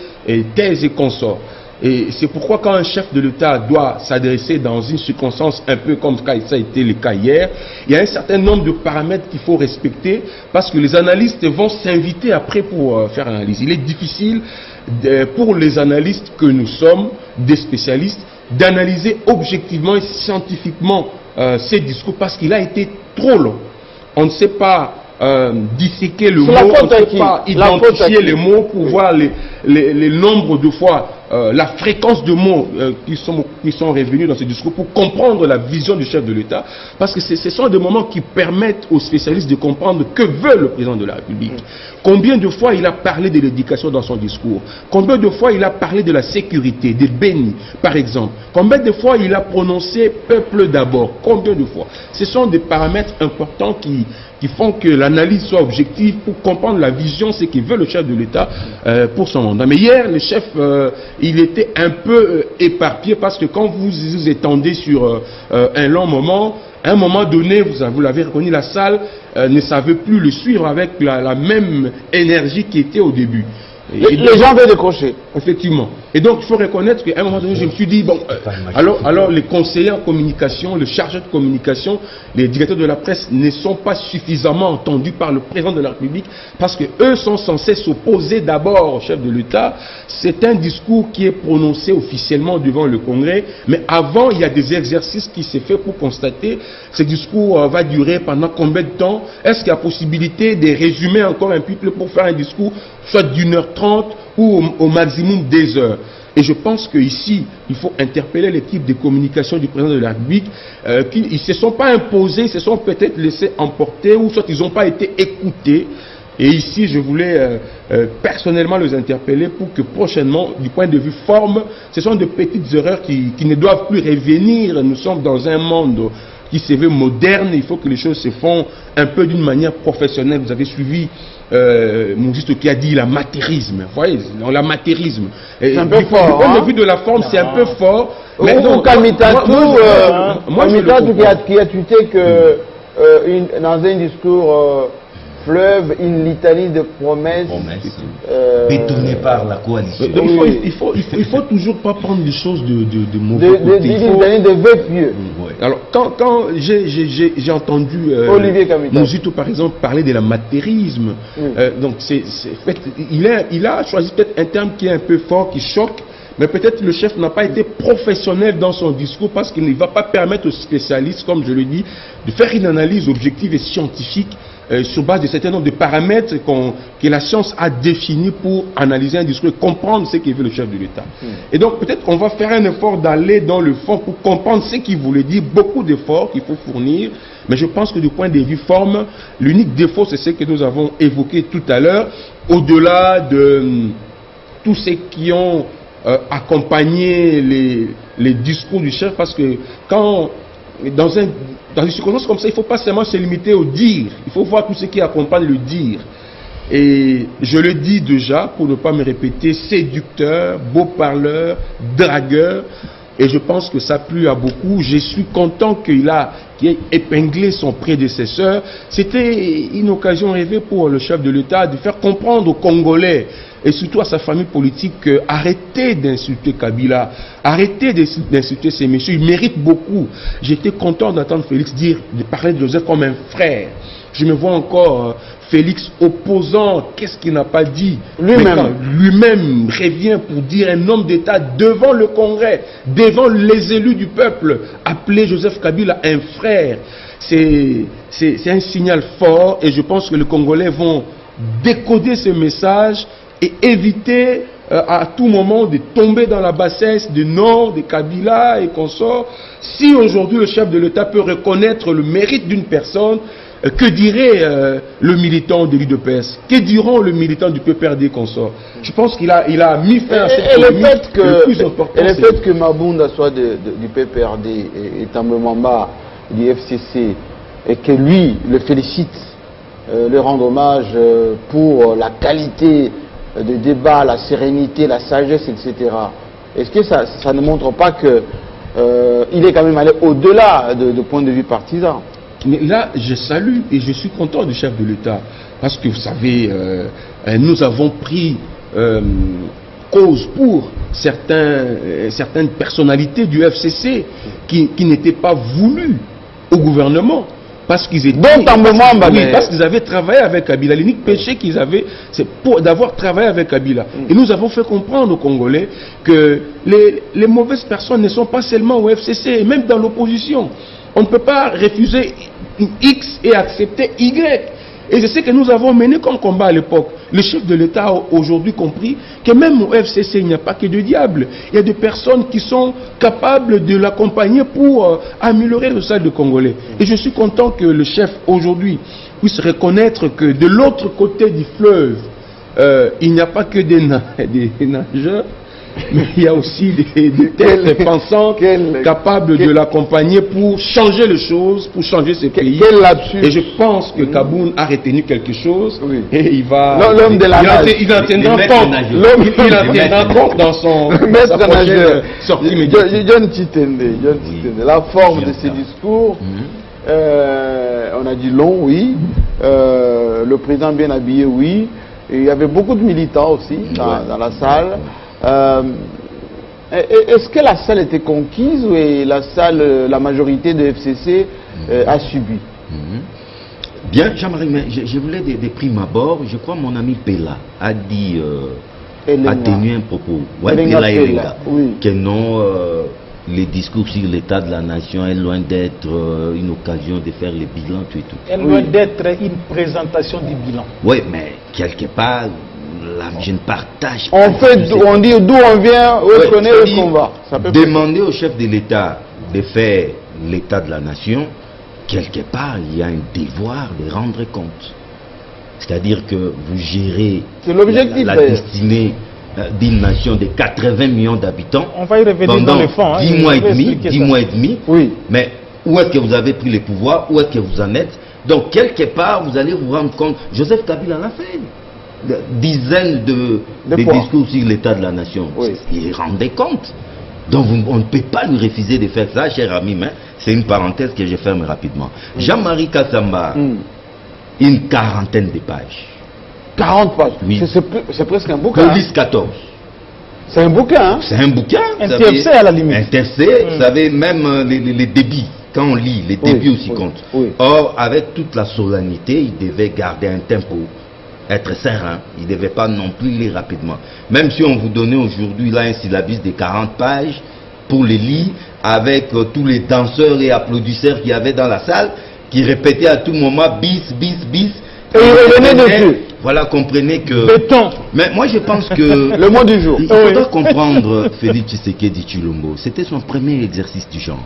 thèses et consorts. Et c'est pourquoi quand un chef de l'État doit s'adresser dans une circonstance un peu comme ça a été le cas hier, il y a un certain nombre de paramètres qu'il faut respecter parce que les analystes vont s'inviter après pour faire l'analyse. Il est difficile pour les analystes que nous sommes, des spécialistes, d'analyser objectivement et scientifiquement ces discours parce qu'il a été trop long. On ne sait pas disséquer le mot, on ne sait pas identifier les mots pour voir les nombres de fois, la fréquence de mots qui sont revenus dans ce discours pour comprendre la vision du chef de l'État. Parce que ce sont des moments qui permettent aux spécialistes de comprendre que veut le président de la République. Combien de fois il a parlé de l'éducation dans son discours? Combien de fois il a parlé de la sécurité, des bénis, par exemple? Combien de fois il a prononcé peuple d'abord? Combien de fois? Ce sont des paramètres importants qui font que l'analyse soit objective pour comprendre la vision, ce que veut le chef de l'État pour son mandat. Mais hier, le chef, il était un peu éparpillé parce que quand vous vous étendez sur un long moment, à un moment donné, vous l'avez reconnu, la salle ne savait plus le suivre avec la même énergie qui était au début. Les gens veulent décrocher. Effectivement. Et donc, il faut reconnaître qu'à un moment donné, je me suis dit, bon, alors les conseillers en communication, le chargé de communication, les directeurs de la presse ne sont pas suffisamment entendus par le président de la République parce qu'eux sont censés s'opposer d'abord au chef de l'État. C'est un discours qui est prononcé officiellement devant le Congrès, mais avant, il y a des exercices qui s'est fait pour constater ce discours va durer pendant combien de temps. Est-ce qu'il y a possibilité de résumer encore un peu pour faire un discours soit d'1h30 ou au maximum 2 heures. Et je pense qu'ici, il faut interpeller l'équipe de communication du président de la République qui ne se sont pas imposés, ils se sont peut-être laissés emporter ou soit ils n'ont pas été écoutés. Et ici, je voulais personnellement les interpeller pour que prochainement, du point de vue forme, ce sont de petites erreurs qui ne doivent plus revenir. Nous sommes dans un monde qui se veut moderne, il faut que les choses se font un peu d'une manière professionnelle. Vous avez suivi mon juste qui a dit l'amateurisme. Vous voyez, l'amateurisme. C'est un peu fort. Du point de vue de la forme, c'est un peu fort. Mais non, Kamitatou qui a tweeté que dans un discours fleuve une litanie de promesses bétonnées par la coalition. Donc, il faut toujours pas prendre les choses de mauvais côté. Une litanie de vœux pieux. Alors, quand j'ai entendu Olivier Kamitani, Mouzitou, par exemple, parler de l'amateurisme, donc il a choisi peut-être un terme qui est un peu fort, qui choque, mais peut-être le chef n'a pas été professionnel dans son discours parce qu'il ne va pas permettre aux spécialistes, comme je le dis, de faire une analyse objective et scientifique sur base de certain nombre de paramètres que la science a définis pour analyser un discours et comprendre ce qu'il veut le chef de l'État. Et donc peut-être qu'on va faire un effort d'aller dans le fond pour comprendre ce qu'il voulait dire, beaucoup d'efforts qu'il faut fournir, mais je pense que du point de vue forme, l'unique défaut c'est ce que nous avons évoqué tout à l'heure, au-delà de tous ceux qui ont accompagné les discours du chef, parce que quand dans une circonstance comme ça, il ne faut pas seulement se limiter au dire, il faut voir tout ce qui accompagne le dire. Et je le dis déjà, pour ne pas me répéter, séducteur, beau parleur, dragueur, et je pense que ça plu à beaucoup. Je suis content qu'il ait épinglé son prédécesseur. C'était une occasion rêvée pour le chef de l'État de faire comprendre aux Congolais et surtout à sa famille politique que arrêtez d'insulter Kabila, arrêtez d'insulter ces messieurs, ils méritent beaucoup. J'étais content d'entendre Félix de parler de Joseph comme un frère. Je me vois encore Félix opposant, qu'est-ce qu'il n'a pas dit lui-même revient pour dire un homme d'État devant le Congrès, devant les élus du peuple, appeler Joseph Kabila un frère. C'est un signal fort et je pense que les Congolais vont décoder ce message et éviter à tout moment de tomber dans la bassesse du Nord, de Kabila et consorts. Si aujourd'hui le chef de l'État peut reconnaître le mérite d'une personne, que dirait le militant de l'UDPS? Que diront le militant du PPRD consorts? Je pense qu'il a mis fin à cette polémique. Le plus important, et le fait que Mabunda soit du PPRD et Tambemamba du FCC et que lui le félicite, le rendre hommage pour la qualité de débat, la sérénité, la sagesse, etc. Est-ce que ça ne montre pas qu'il est quand même allé au-delà de point de vue partisan? Mais là, je salue et je suis content du chef de l'État. Parce que vous savez, nous avons pris cause pour certaines personnalités du FCC qui n'étaient pas voulues au gouvernement. Parce qu'ils avaient travaillé avec Kabila. L'unique péché qu'ils avaient, c'est d'avoir travaillé avec Kabila. Et nous avons fait comprendre aux Congolais que les mauvaises personnes ne sont pas seulement au FCC, même dans l'opposition. On ne peut pas refuser X et accepter Y. Et c'est ce que nous avons mené comme combat à l'époque. Le chef de l'État a aujourd'hui compris que même au FCC, il n'y a pas que de diables. Il y a des personnes qui sont capables de l'accompagner pour améliorer le sale de Congolais. Et je suis content que le chef aujourd'hui puisse reconnaître que de l'autre côté du fleuve, il n'y a pas que des nageurs, mais il y a aussi des têtes pensantes capables de l'accompagner pour changer les choses, pour changer ce pays. Et je pense que Kaboun a retenu quelque chose et il va... L'homme de la nage. Il en tiendra compte dans son maître nageur. Sortie médiatique. John Titende, la forme de ses discours, on a dit long, oui. Le président bien habillé, oui. Et il y avait beaucoup de militants aussi dans la salle. Est-ce que la salle était conquise ou la majorité de FCC a subi? Bien, Jean-Marie, mais je voulais de prime abord, je crois mon ami Pella a dit, a tenu un propos, Pella, que non, les discours sur l'état de la nation est loin d'être une occasion de faire le bilan, tout et tout. Est loin d'être une présentation du bilan. Oui, mais quelque part, je ne partage pas. On dit d'où on vient, où est-ce qu'on est, où est-ce qu'on va. Demander au chef de l'État de faire l'état de la nation, quelque part, il y a un devoir de rendre compte. C'est-à-dire que vous gérez la destinée d'une nation de 80 millions d'habitants pendant 10 mois et demi, mais où est-ce que vous avez pris le pouvoir, où est-ce que vous en êtes? Donc, quelque part, vous allez vous rendre compte. Joseph Kabila en a fait dizaines de discours sur l'état de la nation. Il rendait compte. Donc on ne peut pas lui refuser de faire ça, cher ami. C'est une parenthèse que je ferme rapidement. Jean-Marie Kassamba Une quarantaine de pages. 40 pages. Oui. C'est presque un bouquin. Police 14. C'est un bouquin, hein? C'est un bouquin. Un TFC à la limite. Un TFC, vous savez, même les débits, quand on lit, les débits aussi comptent. Oui. Or, avec toute la solennité, il devait garder un tempo, être serein. Il ne devait pas non plus lire rapidement. Même si on vous donnait aujourd'hui là un syllabus de 40 pages pour les lire, avec tous les danseurs et applaudisseurs qu'il y avait dans la salle, qui répétaient à tout moment bis, bis, bis. Et il revenait dessus. Voilà, comprenez que... Béton. Mais moi, je pense que... Le mot du jour. Il faudra comprendre Félix Tshisekedi Tshilombo. C'était son premier exercice du genre.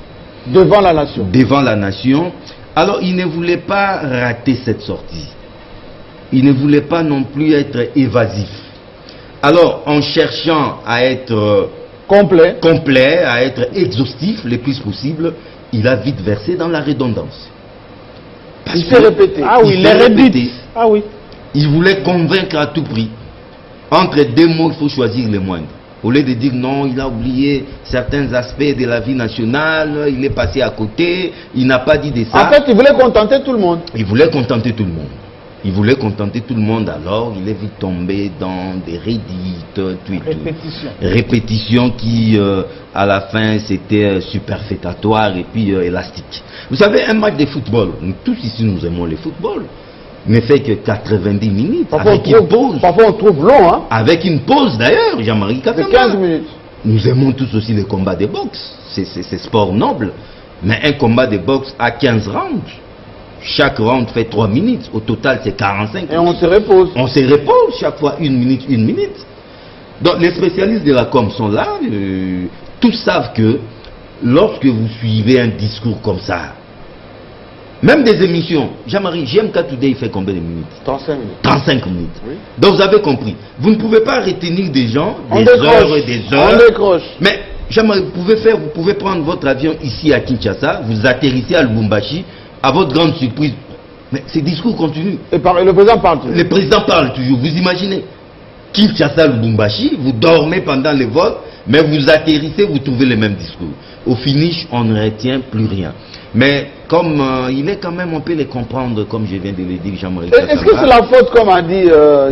Devant la nation. Devant la nation. Alors, il ne voulait pas rater cette sortie. Il ne voulait pas non plus être évasif. Alors, en cherchant à être complet, à être exhaustif le plus possible, il a vite versé dans la redondance. Parce Il s'est répété. Ah oui, les répétés. Ah oui. Il voulait convaincre à tout prix. Entre deux mots, il faut choisir les moindres. Au lieu de dire non, il a oublié certains aspects de la vie nationale, il est passé à côté, il n'a pas dit de ça. En fait, il voulait contenter tout le monde. Il voulait contenter tout le monde. Il voulait contenter tout le monde, alors il est vite tombé dans des redites, répétitions qui, à la fin, c'était superfétatoire et puis élastique. Vous savez, un match de football, nous tous ici nous aimons le football, ne fait que 90 minutes, avec une pause. Parfois on trouve long, hein. Avec une pause d'ailleurs, Jean-Marie Katamba. De 15 minutes. Nous aimons tous aussi les combats de boxe, c'est sport noble, mais un combat de boxe à 15 rounds. Chaque round fait 3 minutes. Au total, c'est 45 minutes. Et on se repose. On se repose chaque fois 1 minute, 1 minute. Donc, les spécialistes de la com sont là. Tous savent que lorsque vous suivez un discours comme ça, même des émissions, Jean-Marie, JMK Today, il fait combien de minutes? 35 minutes. 35 minutes. Oui. Donc, vous avez compris. Vous ne pouvez pas retenir des gens On des décroche. heures et des heures. On décroche. Mais, Jean-Marie, vous pouvez prendre votre avion ici à Kinshasa, vous atterrissez à Lubumbashi. À votre grande surprise, mais ces discours continuent. Et le président parle toujours. Le président parle toujours. Vous imaginez, Kinshasa, Lubumbashi, vous dormez pendant les vols, mais vous atterrissez, vous trouvez les mêmes discours. Au finish, on ne retient plus rien. Mais comme il est quand même, on peut les comprendre, comme je viens de le dire, Jean-Marie. Est-ce que c'est la faute, comme a dit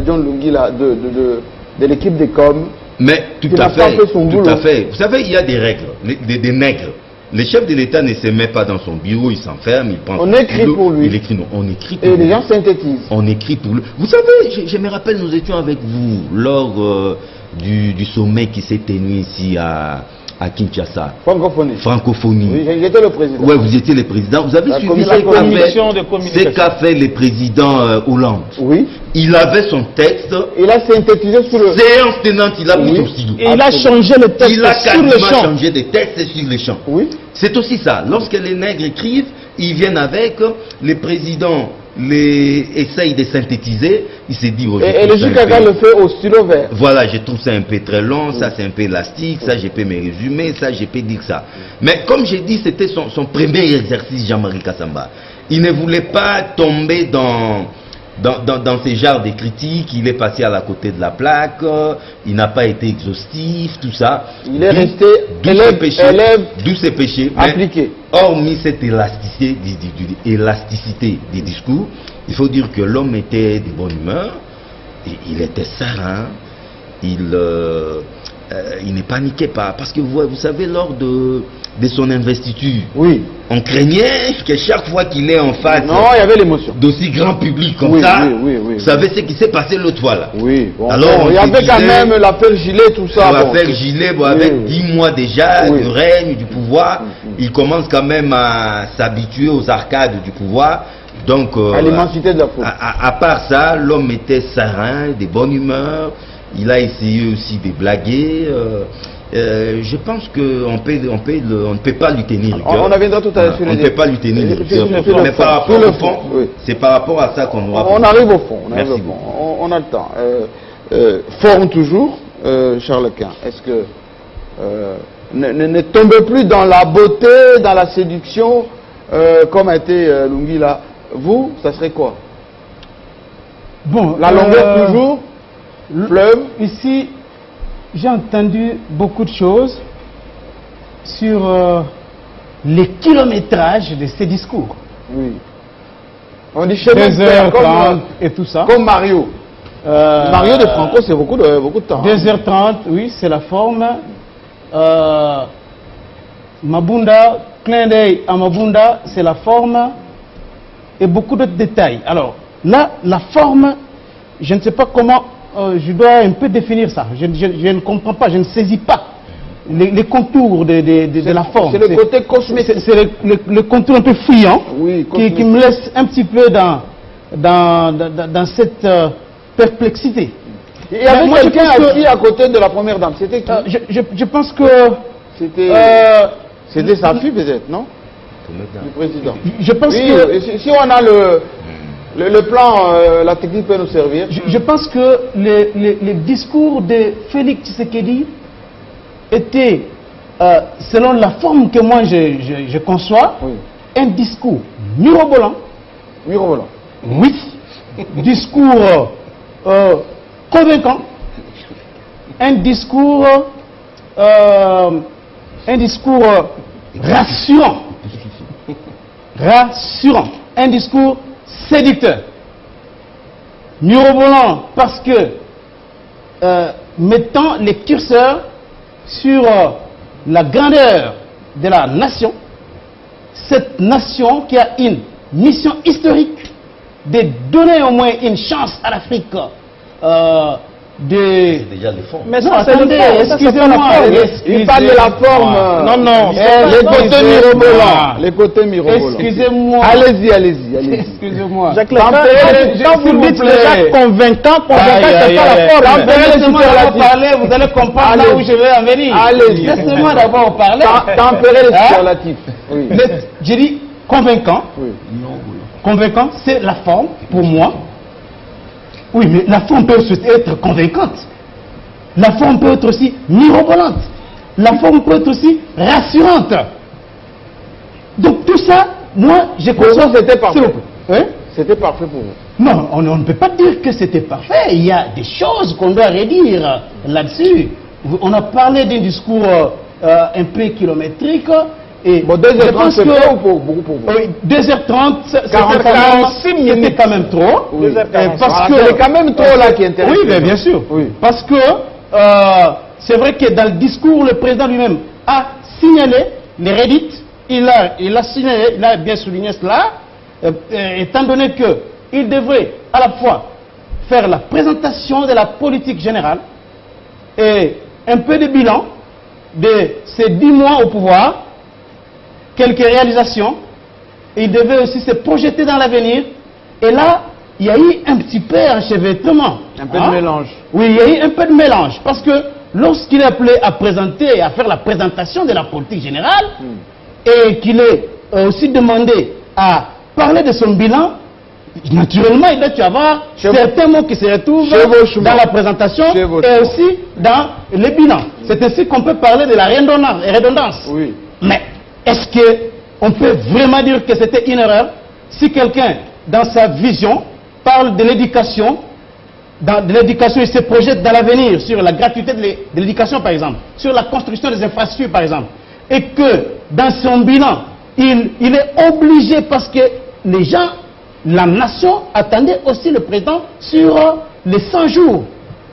John Lungi, là, de l'équipe des com? Mais tout à fait, tout à fait. Vous savez, il y a des règles, des nègres. Le chef de l'État ne se met pas dans son bureau, il s'enferme, il pense... On écrit pour lui. Il écrit, non, on écrit pour lui. Et les gens synthétisent. On écrit pour lui. Vous savez, je me rappelle, nous étions avec vous lors du sommet qui s'est tenu ici à Kinshasa. Francophonie. Oui, j'étais le président. Oui, vous étiez le président. Vous avez suivi ce qu'a fait le président Hollande. Oui. Il avait son texte. Il a synthétisé sur le... Séance tenante, il a pris son stylo. Et il a changé le texte sur le champ. Il a quasiment changé des textes sur les champs. Oui. C'est aussi ça. Lorsque les nègres écrivent, ils viennent avec, les présidents essayent de synthétiser, il s'est dit... Et le Jukaka le fait au stylo vert. Voilà, je trouve ça un peu très long, ça c'est un peu élastique, ça je peux me résumer, ça je peux dire ça. Mais comme j'ai dit, c'était son premier exercice, Jean-Marie Kassamba. Il ne voulait pas tomber dans ces genres de critiques, il est passé à la côté de la plaque, il n'a pas été exhaustif, tout ça. Il est resté d'où ses péchés. Appliqué. Hormis cette élasticité des discours, il faut dire que l'homme était de bonne humeur, il était serein, il ne paniquait pas. Parce que vous savez, lors de son investiture, oui, on craignait que chaque fois qu'il est en face il y avait l'émotion d'aussi grand public comme ça, vous savez ce qui s'est passé l'autre fois là. Oui, bon, alors il y avait quand même l'affaire Gilet, tout ça. L'affaire Gilet, avec 10 mois déjà de règne du pouvoir, il commence quand même à s'habituer aux arcades du pouvoir. Donc, à l'immensité de la faute. À part ça, l'homme était serein, de bonne humeur. Il a essayé aussi de blaguer. Je pense qu'on ne peut pas lui tenir rigueur. On reviendra tout à l'heure sur les... On ne peut pas lui tenir rigueur. Mais par rapport au fond, c'est par rapport à ça qu'on doit... On arrive au fond. Merci beaucoup. On a le temps. Forme toujours, Charles Quint. Est-ce que... ne tombez plus dans la beauté, dans la séduction, comme a été Lungi là. Vous, ça serait quoi? Bon, la longueur toujours, fleuve. Ici, j'ai entendu beaucoup de choses sur les kilométrages de ces discours. Oui. On dit chemin de fer 2h30 et tout ça. Comme Mario. Mario de Franco, c'est beaucoup de temps. 2h30, oui, c'est la forme. Mabunda, clin d'œil à Mabunda, c'est la forme. Et beaucoup d'autres détails. Alors, là, la forme, je ne sais pas comment, je dois un peu définir ça. Je ne comprends pas, je ne saisis pas les contours de la forme. C'est le côté cosmétique. C'est le contour un peu fuyant, oui, qui me laisse un petit peu dans cette perplexité. Il y avait quelqu'un assis à côté de la première dame. C'était qui? Je pense que... C'était sa fille peut-être, non? Du président. Je pense que... Si on a le plan, la technique peut nous servir. Je pense que les discours de Félix Tshisekedi étaient, selon la forme que moi je conçois, un discours mirobolant. Mirobolant. Oui. Discours convaincant. Un discours rassurant. Rassurant. Un discours séducteur. Mirobolant parce que mettant les curseurs sur la grandeur de la nation, cette nation qui a une mission historique de donner au moins une chance à l'Afrique C'est déjà le fond. Mais non, attendez, excusez-moi. Il parle de la forme. Non. Les côtés mirobolants. Les côtés mirobolants. Excusez-moi. Allez-y. Excusez-moi. Quand vous dites déjà convaincant, c'est pas la forme. Laissez-moi d'abord parler, vous allez comprendre là où je vais en venir. Allez-y. Laissez-moi d'abord parler. Tempérer les superlatifs. Oui. J'ai dit convaincant. Oui. Convaincant, c'est la forme pour moi. Oui, mais la forme peut aussi être convaincante. La forme peut être aussi mirobolante. La forme peut être aussi rassurante. Donc tout ça, moi, je conçois... C'était parfait. Hein? C'était parfait pour vous. Non, on ne peut pas dire que c'était parfait. Il y a des choses qu'on doit redire là-dessus. On a parlé d'un discours un peu kilométrique. Et bon, 2h30 c'est trop ou beaucoup pour vous? 2h30, c'était quand même trop. Oui. Parce que c'est quand même trop là qui est intéressant. Oui, mais bien sûr. Oui. Parce que c'est vrai que dans le discours, le président lui-même a signalé les rédits. Il a signalé, il a bien souligné cela, étant donné qu'il devrait à la fois faire la présentation de la politique générale et un peu de bilan de ces 10 mois au pouvoir, quelques réalisations. Il devait aussi se projeter dans l'avenir. Et là, il y a eu un petit peu enchevêtrement. Un peu de mélange. Oui, il y a eu un peu de mélange. Parce que lorsqu'il est appelé à présenter, à faire la présentation de la politique générale, et qu'il est aussi demandé à parler de son bilan, naturellement, il doit y avoir certains mots qui se retrouvent dans la présentation et aussi dans le bilan. C'est ainsi qu'on peut parler de la redondance. Oui. Mais est-ce qu'on peut vraiment dire que c'était une erreur si quelqu'un, dans sa vision, parle de l'éducation, il se projette dans l'avenir sur la gratuité de l'éducation, par exemple, sur la construction des infrastructures, par exemple, et que dans son bilan, il est obligé parce que les gens, la nation attendait aussi le président sur les 100 jours.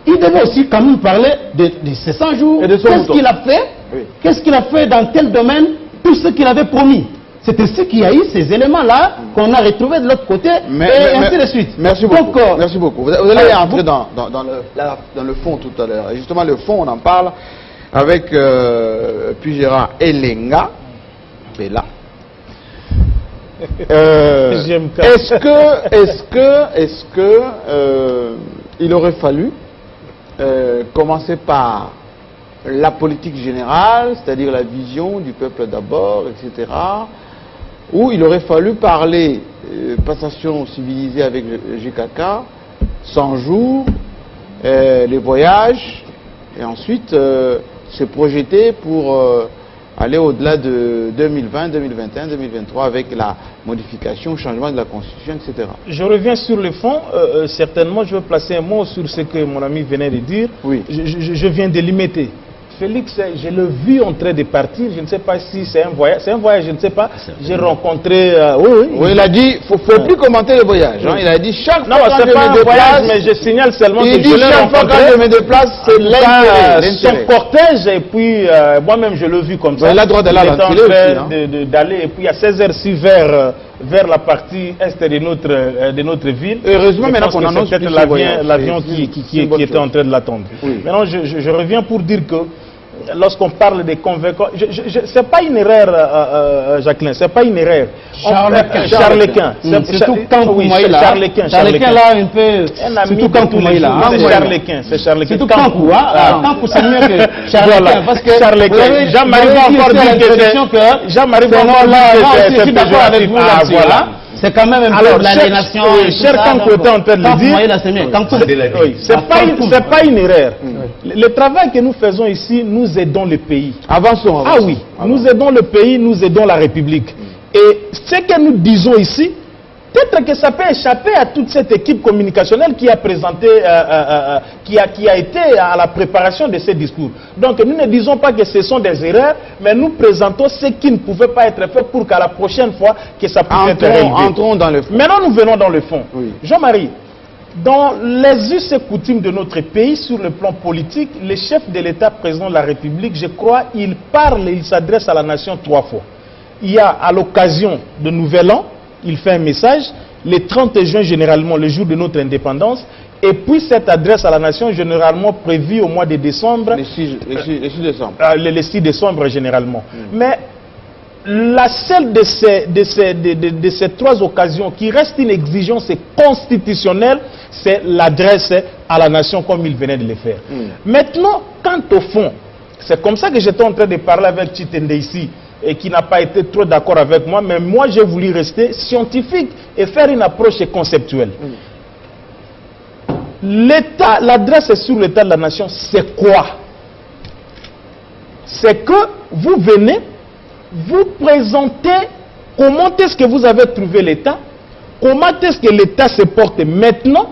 Il devait aussi quand même parler de ces 100 jours. Qu'est-ce qu'il a fait? Oui. Qu'est-ce qu'il a fait dans tel domaine? Tout ce qu'il avait promis. C'est ainsi qu'il y a eu ces éléments-là qu'on a retrouvés de l'autre côté et ainsi de suite. Merci beaucoup. Donc, merci beaucoup. Vous allez entrer dans le fond tout à l'heure. Et justement, le fond, on en parle avec Pugera Elenga Bella. Est-ce que il aurait fallu commencer par la politique générale, c'est-à-dire la vision du peuple d'abord, etc. Ou il aurait fallu parler passation civilisée avec le GKK, 100 jours, les voyages, et ensuite se projeter pour aller au-delà de 2020, 2021, 2023 avec la modification, changement de la Constitution, etc. Je reviens sur le fond. Certainement, je veux placer un mot sur ce que mon ami venait de dire. Oui. Je viens de l'imiter. Félix, je l'ai vu en train de partir. Je ne sais pas si c'est un voyage. C'est un voyage, je ne sais pas. J'ai rencontré... oui, il a dit, il ne faut plus commenter le voyage. Hein. Il a dit, chaque fois que je me déplace... mais je signale seulement que je l'ai rencontré. Chaque fois que je me déplace, c'est l'intérêt. Son cortège, et puis moi-même, je l'ai vu comme ça. Il a le droit d'aller à l'entrée aussi. D'aller, et puis à 16h-ci vers la partie est de notre ville. Heureusement, maintenant qu'on annonce peut-être l'avion qui était en train de l'attendre. Oui. Maintenant, je reviens pour dire que lorsqu'on parle des convaincants, c'est pas une erreur, Jacqueline, c'est pas une erreur. Charlequin. Surtout quand Koumaïla. Charlequin là, un peu. Surtout quand Koumaïla. C'est Charlequin. Surtout quand Koumaïla. C'est mieux que Charlequin. Parce que Charlequin. Jean-Marie va encore dire que Jean-Marie va encore dire que je suis d'accord avec vous là-dessus. C'est quand même un peu de l'aliénation. Cher Kankou était en train de le dire. C'est pas une erreur. Le travail que nous faisons ici, nous aidons le pays. Avançons. Ah oui, nous aidons le pays, nous aidons la République. Et ce que nous disons ici, peut-être que ça peut échapper à toute cette équipe communicationnelle qui a présenté, qui a été à la préparation de ces discours. Donc nous ne disons pas que ce sont des erreurs, mais nous présentons ce qui ne pouvait pas être fait pour qu'à la prochaine fois que ça puisse être réalisé. Entrons dans le fond. Maintenant nous venons dans le fond. Oui. Jean-Marie, dans les us et coutumes de notre pays, sur le plan politique, le chef de l'État, président de la République, je crois, il parle et il s'adresse à la nation 3 fois. Il y a à l'occasion de Nouvel An, il fait un message, le 30 juin généralement, le jour de notre indépendance, et puis cette adresse à la nation généralement prévue au mois de décembre. Le 6 décembre. Le 6 décembre généralement. Mais la seule de ces 3 occasions qui reste une exigence constitutionnelle, c'est l'adresse à la nation comme il venait de le faire. Maintenant, quant au fond, c'est comme ça que j'étais en train de parler avec Chitende ici, et qui n'a pas été trop d'accord avec moi, mais moi j'ai voulu rester scientifique et faire une approche conceptuelle. L'État, l'adresse sur l'état de la nation, c'est quoi? C'est que vous venez, vous présentez comment est-ce que vous avez trouvé l'État, comment est-ce que l'État se porte maintenant,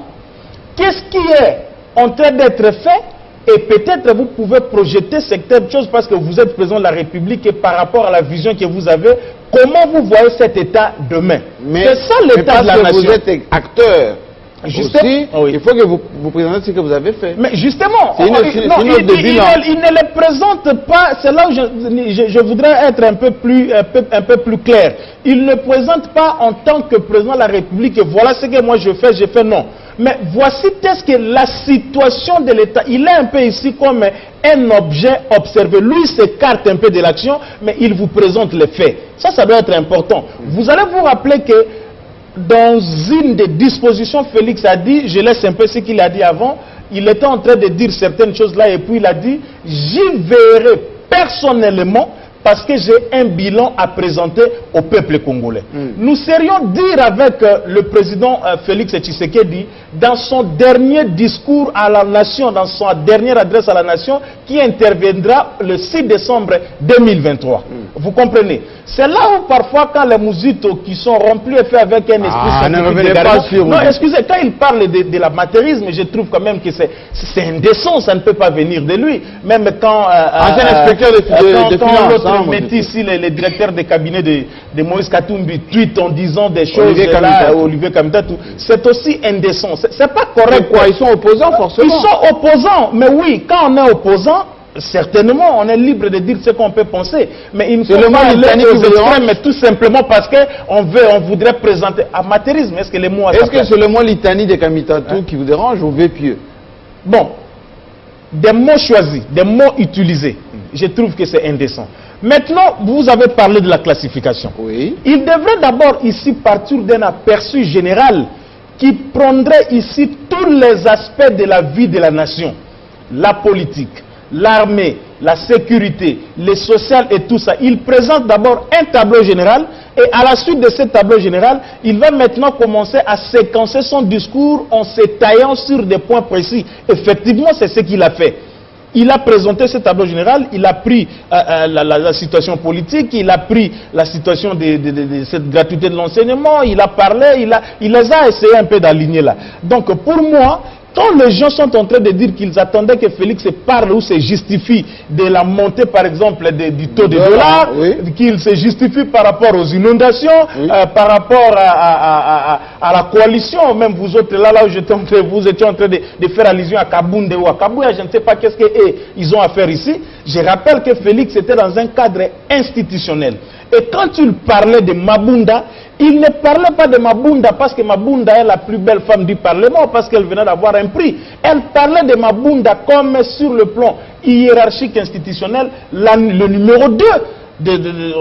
qu'est-ce qui est en train d'être fait, et peut-être vous pouvez projeter certaines choses parce que vous êtes président de la République et par rapport à la vision que vous avez, comment vous voyez cet État demain. C'est ça l'État de la nation. Vous êtes acteur. Aussi, oui. Il faut que vous présentez ce que vous avez fait. Mais justement, il ne le présente pas, c'est là où je voudrais être un peu plus clair. Il ne présente pas en tant que président de la République, et voilà ce que moi je fais non. Mais voici qu'est-ce que la situation de l'État. Il est un peu ici comme un objet observé. Lui, il s'écarte un peu de l'action, mais il vous présente les faits. Ça doit être important. Vous allez vous rappeler que dans une des dispositions, Félix a dit, je laisse un peu ce qu'il a dit avant, il était en train de dire certaines choses là, et puis il a dit, j'y verrai personnellement, parce que j'ai un bilan à présenter au peuple congolais. Nous serions dire avec le président Félix Tshisekedi, dans son dernier discours à la nation, dans sa dernière adresse à la nation, qui interviendra le 6 décembre 2023. Vous comprenez? C'est là où parfois, quand les musitos qui sont remplis et faits avec un esprit non, excusez, quand il parle de l'amateurisme, je trouve quand même que c'est indécent, ça ne peut pas venir de lui. Même quand ancien inspecteur de finances, mettez ici les directeurs de cabinet de Moïse Katumbi tweet en disant des choses Olivier Kamitatou, c'est aussi indécent. C'est pas correct. Pourquoi? Ils sont opposants forcément. Ils sont opposants, mais oui, quand on est opposant, certainement on est libre de dire ce qu'on peut penser. Mais il ne faut pas aller aux extrêmes, mais tout simplement parce qu'on voudrait présenter amateurisme. Est-ce que les mots... Est-ce que c'est le mot litanie de Kamitatou qui vous dérange ou Vépieux? Bon, des mots choisis, des mots utilisés, je trouve que c'est indécent. Maintenant, vous avez parlé de la classification. Oui. Il devrait d'abord ici partir d'un aperçu général qui prendrait ici tous les aspects de la vie de la nation. La politique, l'armée, la sécurité, le social et tout ça. Il présente d'abord un tableau général et à la suite de ce tableau général, il va maintenant commencer à séquencer son discours en s'étaillant sur des points précis. Effectivement, c'est ce qu'il a fait. Il a présenté ce tableau général, il a pris la situation politique, il a pris la situation de cette gratuité de l'enseignement, il a parlé, il les a essayé un peu d'aligner là. Donc pour moi, quand les gens sont en train de dire qu'ils attendaient que Félix se parle ou se justifie de la montée, par exemple, du taux de dollars, qu'il se justifie par rapport aux inondations, par rapport à la coalition, même vous autres, là où vous étiez en train de faire allusion à Kabounde ou à Kabouya, je ne sais pas qu'est-ce qu'ils ont à faire ici. Je rappelle que Félix était dans un cadre institutionnel. Et quand il parlait de Mabunda, il ne parlait pas de Mabunda parce que Mabunda est la plus belle femme du Parlement, parce qu'elle venait d'avoir un prix. Elle parlait de Mabunda comme sur le plan hiérarchique institutionnel, le numéro 2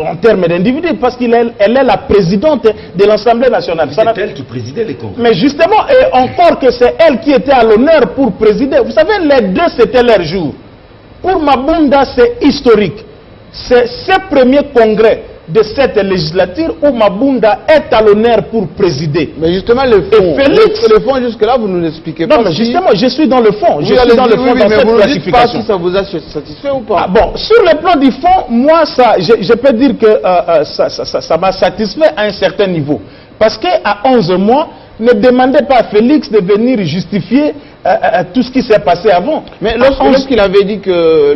en termes d'individus, parce qu'elle est la présidente de l'Assemblée nationale. C'est elle qui présidait les congrès. Mais justement, et encore que c'est elle qui était à l'honneur pour présider. Vous savez, les deux, c'était leur jour. Pour Mabunda, c'est historique. C'est ce premier congrès de cette législature où Mabunda est à l'honneur pour présider. Mais justement, le fond, le fond jusque-là, vous ne nous expliquez pas. Non, mais justement, je suis dans le fond. Je suis dans le fond dans cette classification. Si ça vous a satisfait ou pas? Bon, sur le plan du fond, moi, je peux dire que ça m'a satisfait à un certain niveau. Parce qu'à 11 mois, ne demandez pas à Félix de venir justifier tout ce qui s'est passé avant. Mais lorsqu'il avait dit que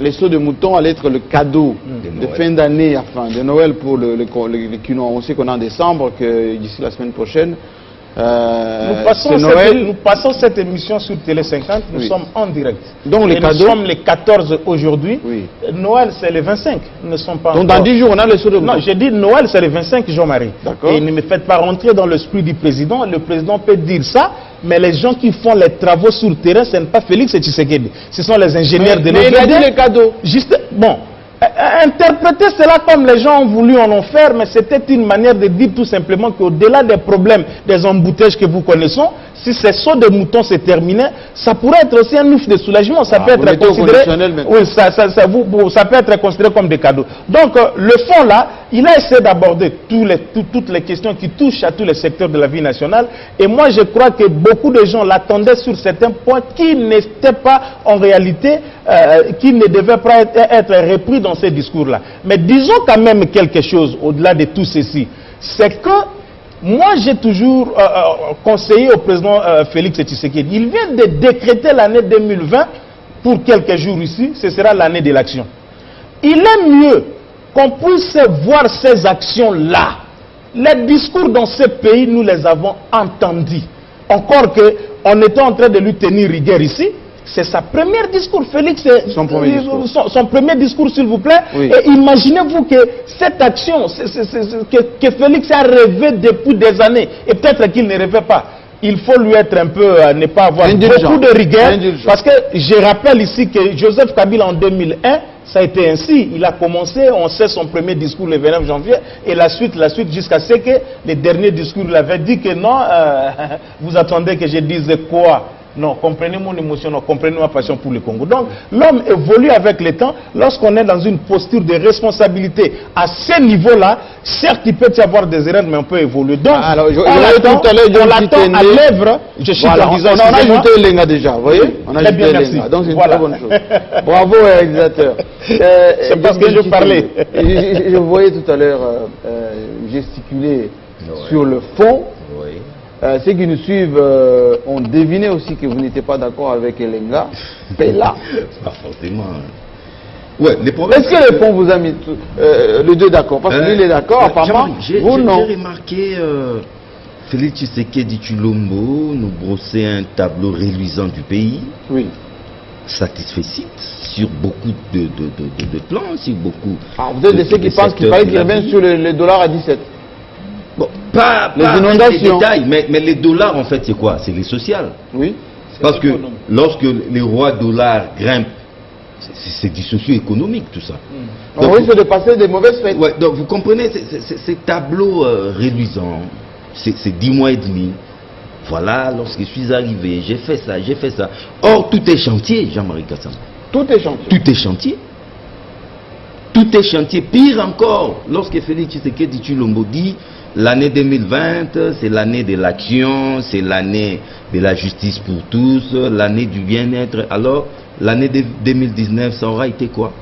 les sauts de moutons allaient être le cadeau de fin d'année, enfin de Noël pour les Kinois. On sait qu'on est en décembre, que d'ici la semaine prochaine, nous passons cette émission sur Télé 50, nous sommes en direct. Donc les cadeaux, nous sommes les 14 aujourd'hui, Noël c'est le 25, nous ne sommes pas. Donc dans 10 jours on a les sauts de moutons. Non, j'ai dit Noël c'est le 25 Jean-Marie. Et ne me faites pas rentrer dans l'esprit du président, le président peut dire ça, mais les gens qui font les travaux sur le terrain, ce n'est pas Félix et Tshisekedi, ce sont les ingénieurs de l'OVD. Mais il a dit les cadeaux. Juste, bon. Interpréter cela comme les gens ont voulu en faire, mais c'était une manière de dire tout simplement qu'au-delà des problèmes, des embouteillages que vous connaissez, si ces sauts de moutons se terminaient, ça pourrait être aussi un ouf de soulagement. Ça peut être considéré, ça peut être considéré comme des cadeaux. Donc le fond là, il a essayé d'aborder toutes les questions qui touchent à tous les secteurs de la vie nationale. Et moi je crois que beaucoup de gens l'attendaient sur certains points qui n'étaient pas en réalité, qui ne devaient pas être repris dans ces discours-là. Mais disons quand même quelque chose au-delà de tout ceci. C'est que moi, j'ai toujours conseillé au président Félix Tshisekedi. Il vient de décréter l'année 2020 pour quelques jours ici. Ce sera l'année de l'action. Il est mieux qu'on puisse voir ces actions-là. Les discours dans ce pays, nous les avons entendus. Encore qu'on était en train de lui tenir rigueur ici. C'est sa première discours, Félix. Son premier discours. Son premier discours, s'il vous plaît. Oui. Et imaginez-vous que cette action, que Félix a rêvé depuis des années, et peut-être qu'il ne rêvait pas. Il faut lui être un peu, ne pas avoir beaucoup de rigueur. Parce que je rappelle ici que Joseph Kabila en 2001, ça a été ainsi. Il a commencé, on sait son premier discours le 29 janvier, et la suite jusqu'à ce que le dernier discours, il avait dit que non, vous attendez que je dise quoi? Non, comprenez mon émotion, non, comprenez ma passion pour le Congo. Donc, l'homme évolue avec le temps. Lorsqu'on est dans une posture de responsabilité à ce niveau-là, certes, il peut y avoir des erreurs, mais on peut évoluer. Donc, on l'attend à l'œuvre. Je suis en disant, on a ajouté Lenga déjà, vous voyez? On a ajouté Lenga. Donc, c'est une très bonne chose. Bravo, réalisateur. C'est parce que je parlais. Je voyais tout à l'heure gesticuler sur le fond. Ceux qui nous suivent ont deviné aussi que vous n'étiez pas d'accord avec Elenga. Mais là. Pas forcément. Ouais, les problèmes. Est-ce que le fond vous a mis les deux d'accord? Parce que lui, il est d'accord, apparemment. Vous, non. J'ai remarqué Félix Tshisekedi Tshilombo nous brosser un tableau réluisant du pays. Oui. Satisfait sur beaucoup de plans, sur beaucoup. Ah, vous êtes de ceux qui pensent qu'il fallait qu'il revienne sur les dollars à 17. Bon, pas les inondations. Les détails, mais les dollars, en fait, c'est quoi? C'est les sociales. Oui. Parce que lorsque les rois dollars grimpent, c'est du socio-économique, tout ça. On risque de passer des mauvaises fêtes. Ouais, donc vous comprenez, ces tableaux réluisants, c'est 10 mois et demi. Voilà, lorsque je suis arrivé, j'ai fait ça, j'ai fait ça. Or, tout est chantier, Jean-Marie Kassam. Tout est chantier. Tout est chantier. Tout est chantier. Pire encore, lorsque Félix Tshisekedi Tshilombo dit l'année 2020, c'est l'année de l'action, c'est l'année de la justice pour tous, l'année du bien-être. Alors, l'année 2019, ça aura été quoi?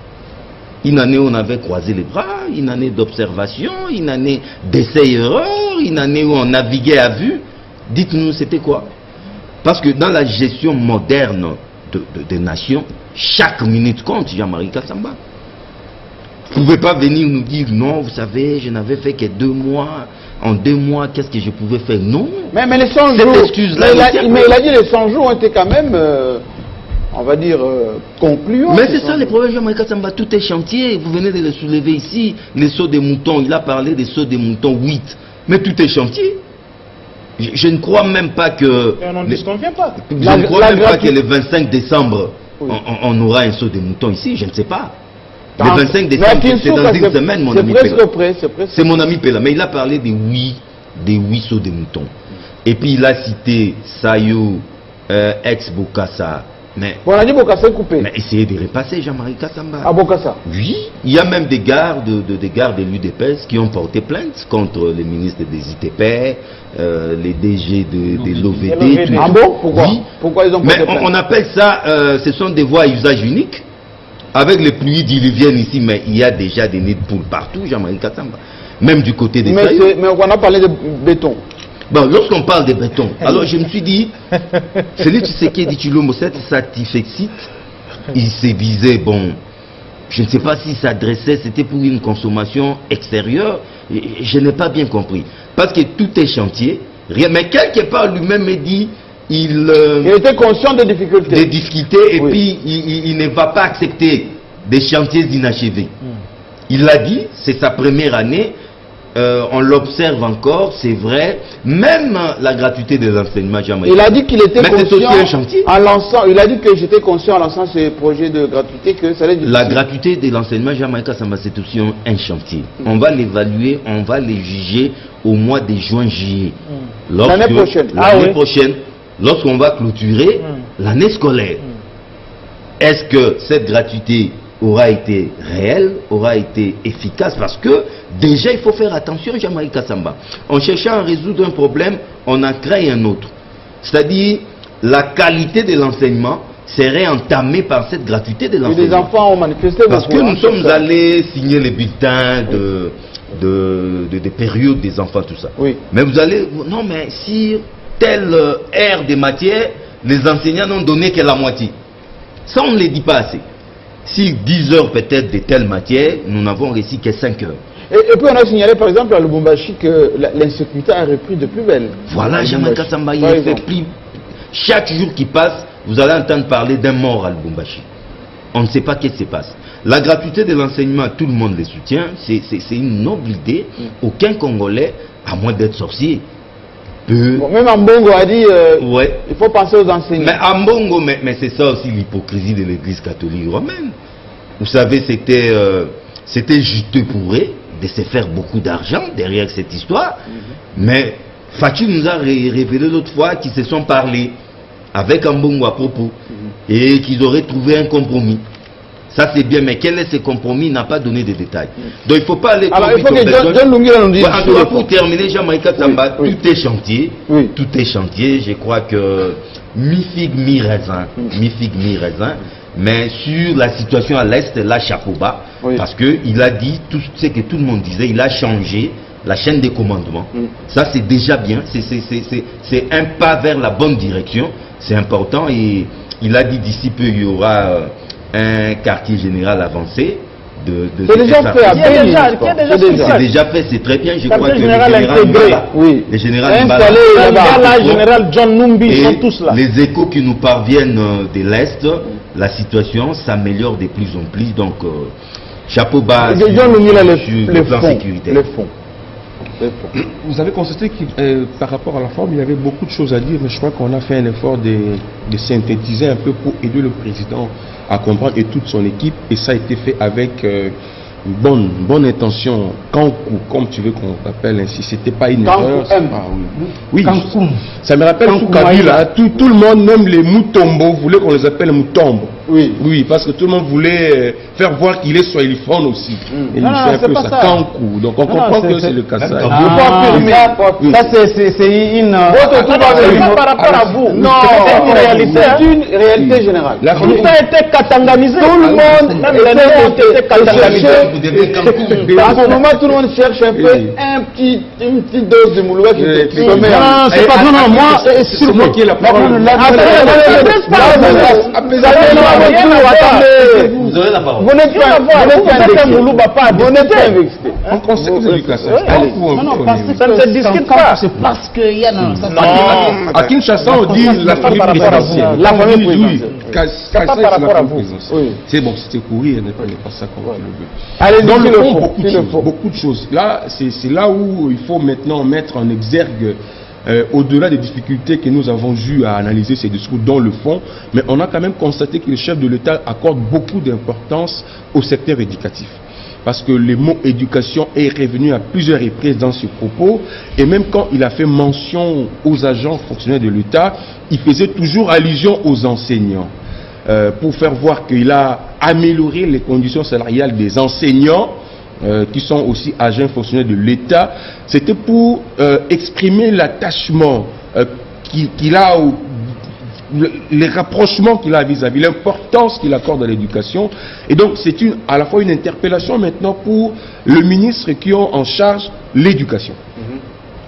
Une année où on avait croisé les bras, une année d'observation, une année d'essai-erreur, une année où on naviguait à vue. Dites-nous, c'était quoi? Parce que dans la gestion moderne des nations, chaque minute compte, Jean-Marie Kassamba. Vous ne pouvez pas venir nous dire non, vous savez, je n'avais fait que 2 mois. En 2 mois, qu'est-ce que je pouvais faire? Non. Mais les 100 jours. Mais il a dit les 100 jours ont été quand même, on va dire, concluants. Mais c'est ça les problèmes, Jean-Marie Kassamba. Tout est chantier. Vous venez de le soulever ici. Les sauts des moutons. Il a parlé des sauts des moutons 8. Mais tout est chantier. Je ne crois même pas que... Et on n'en disconvient pas. Je ne crois même pas que le 25 décembre, on aura un saut des moutons ici. Je ne sais pas. Le 25 décembre, c'est dans une semaine, mon ami Pella. C'est mon ami Pella. Mais il a parlé des 8 sauts des moutons. Et puis il a cité Sayo, ex-Bokassa. Mais on a dit Bokassa coupé. Mais essayez de repasser Jean-Marie Kassamba. À Bokassa. Oui, il y a même des gardes de l'UDPS qui ont porté plainte contre les ministres des ITP, les DG de l'OVD. Ah bon? Pourquoi? Oui. Pourquoi ils ont porté plainte? Mais on appelle ça, ce sont des voies à usage unique. Avec les pluies diluviennes ici, mais il y a déjà des nids de poules partout, Jean-Marie Kassamba. Même du côté des Sayo. Mais on a parlé de béton. Bon, lorsqu'on parle de béton, alors je me suis dit, celui qui sait qui dit Chilombo, cette satisfexite, il s'est visé, bon, je ne sais pas s'il s'adressait, c'était pour une consommation extérieure, je n'ai pas bien compris. Parce que tout est chantier, rien, mais quelque part lui-même me dit, il était conscient des difficultés. Des difficultés, et puis il ne va pas accepter des chantiers inachevés. Il l'a dit, c'est sa première année. On l'observe encore, c'est vrai. Même la gratuité de l'enseignement, jamais. Il a dit qu'il était conscient en lançant. Il a dit que j'étais conscient en lançant ce projet de gratuité que ça allait difficile. La gratuité de l'enseignement Jamaïca Samba, c'est aussi un chantier. On va l'évaluer, on va les juger au mois de juin-juillet. L'année prochaine. L'année prochaine, lorsqu'on va clôturer l'année scolaire. Est-ce que cette gratuité aura été réelle, aura été efficace? Parce que déjà il faut faire attention, Jean-Marie Kassamba. En cherchant à résoudre un problème, on en crée un autre. C'est-à-dire la qualité de l'enseignement serait entamée par cette gratuité de l'enseignement. Les enfants ont manifesté. Parce que nous sommes allés signer les bulletins de période des enfants, tout ça. Oui. Mais vous allez... Non, mais si telle aire de matière, les enseignants n'ont donné que la moitié. Ça, on ne les dit pas assez. Si 10 heures peut-être de telle matière, nous n'avons réussi que 5 heures. Et puis on a signalé par exemple à Lubumbashi que l'insécurité a repris de plus belle. Voilà, Jean-Marie Kassamba, il fait plus. Chaque jour qui passe, vous allez entendre parler d'un mort à Lubumbashi. On ne sait pas ce qui se passe. La gratuité de l'enseignement, tout le monde le soutient. C'est une noble idée. Aucun Congolais, à moins d'être sorcier, peut... Bon, même Ambongo a dit ouais. Il faut penser aux enseignants. Mais Ambongo, mais c'est ça aussi l'hypocrisie de l'Église catholique romaine. Vous savez, c'était juteux pour eux de se faire beaucoup d'argent derrière cette histoire. Mais Fatou nous a révélé l'autre fois qu'ils se sont parlé avec Ambongo à propos et qu'ils auraient trouvé un compromis. Ça c'est bien, mais quel est ce compromis? Il n'a pas donné de détails. Donc il ne faut pas aller... Alors il faut que John Lungira nous dise... Pour terminer, Jean-Marie Kassamba, tout est chantier. Oui. Tout est chantier. Je crois que mi-figue, mi-raisin. Mi-figue, mi-raisin. Mais sur la situation à l'Est, là, chapeau bas. Oui. Parce qu'il a dit tout ce que tout le monde disait. Il a changé la chaîne des commandements. Ça c'est déjà bien. C'est un pas vers la bonne direction. C'est important. Et il a dit d'ici peu, il y aura... un quartier général avancé c'est déjà fait à Béni. C'est déjà fait, c'est très bien. Je crois que général intégré, le général installé là-bas, général John Numbi, ils sont tous là. Les échos qui nous parviennent de l'Est, la situation s'améliore de plus en plus. Donc, chapeau bas sur le plan sécuritaire. Les fonds. Vous avez constaté que par rapport à la forme, il y avait beaucoup de choses à dire, mais je crois qu'on a fait un effort de synthétiser un peu pour aider le président à comprendre et toute son équipe, et ça a été fait avec une bonne intention. Kankou, comme tu veux qu'on t'appelle ainsi, c'était pas une erreur. Oui, ça me rappelle tout Kabila, tout le monde, même les Moutombo, voulait qu'on les appelle Moutombo. Oui. Oui, parce que tout le monde voulait faire voir qu'il est swahiliphone aussi. Et il fait un peu ça Kankou. Donc on comprend que c'est le Kassai. Ça c'est une... par rapport à vous. Non, c'est une réalité générale. Tout a été catalamisé. Tout le monde, même les Noirs ont été catalamisés. En ce moment, tout le monde cherche un peu une petite dose de mouloua qui se met. Non, c'est pas non, moi, c'est moi qui ai la parole. Vous aurez la parole. Vous n'êtes pas Moulouba, pas vous n'êtes pas invexé. En conséquence du Kassai. non, parce que ça ne se discute pas. C'est parce qu'il y a... Non, à Kinshasa, on dit la famille présidentielle. La famille présidentielle. Kassai, c'est la famille présidentielle. C'est bon, c'était courir, n'est pas ça qu'on veut. Dans le fond, beaucoup de choses. Là, c'est là où il faut maintenant mettre en exergue, au-delà des difficultés que nous avons eu à analyser ces discours dans le fond, mais on a quand même constaté que le chef de l'État accorde beaucoup d'importance au secteur éducatif. Parce que le mot éducation est revenu à plusieurs reprises dans ce propos, et même quand il a fait mention aux agents fonctionnaires de l'État, il faisait toujours allusion aux enseignants, pour faire voir qu'il a amélioré les conditions salariales des enseignants, qui sont aussi agents fonctionnaires de l'État. C'était pour exprimer l'attachement qu'il a, les rapprochements qu'il a vis-à-vis, l'importance qu'il accorde à l'éducation. Et donc c'est à la fois une interpellation maintenant pour le ministre qui ont en charge l'éducation.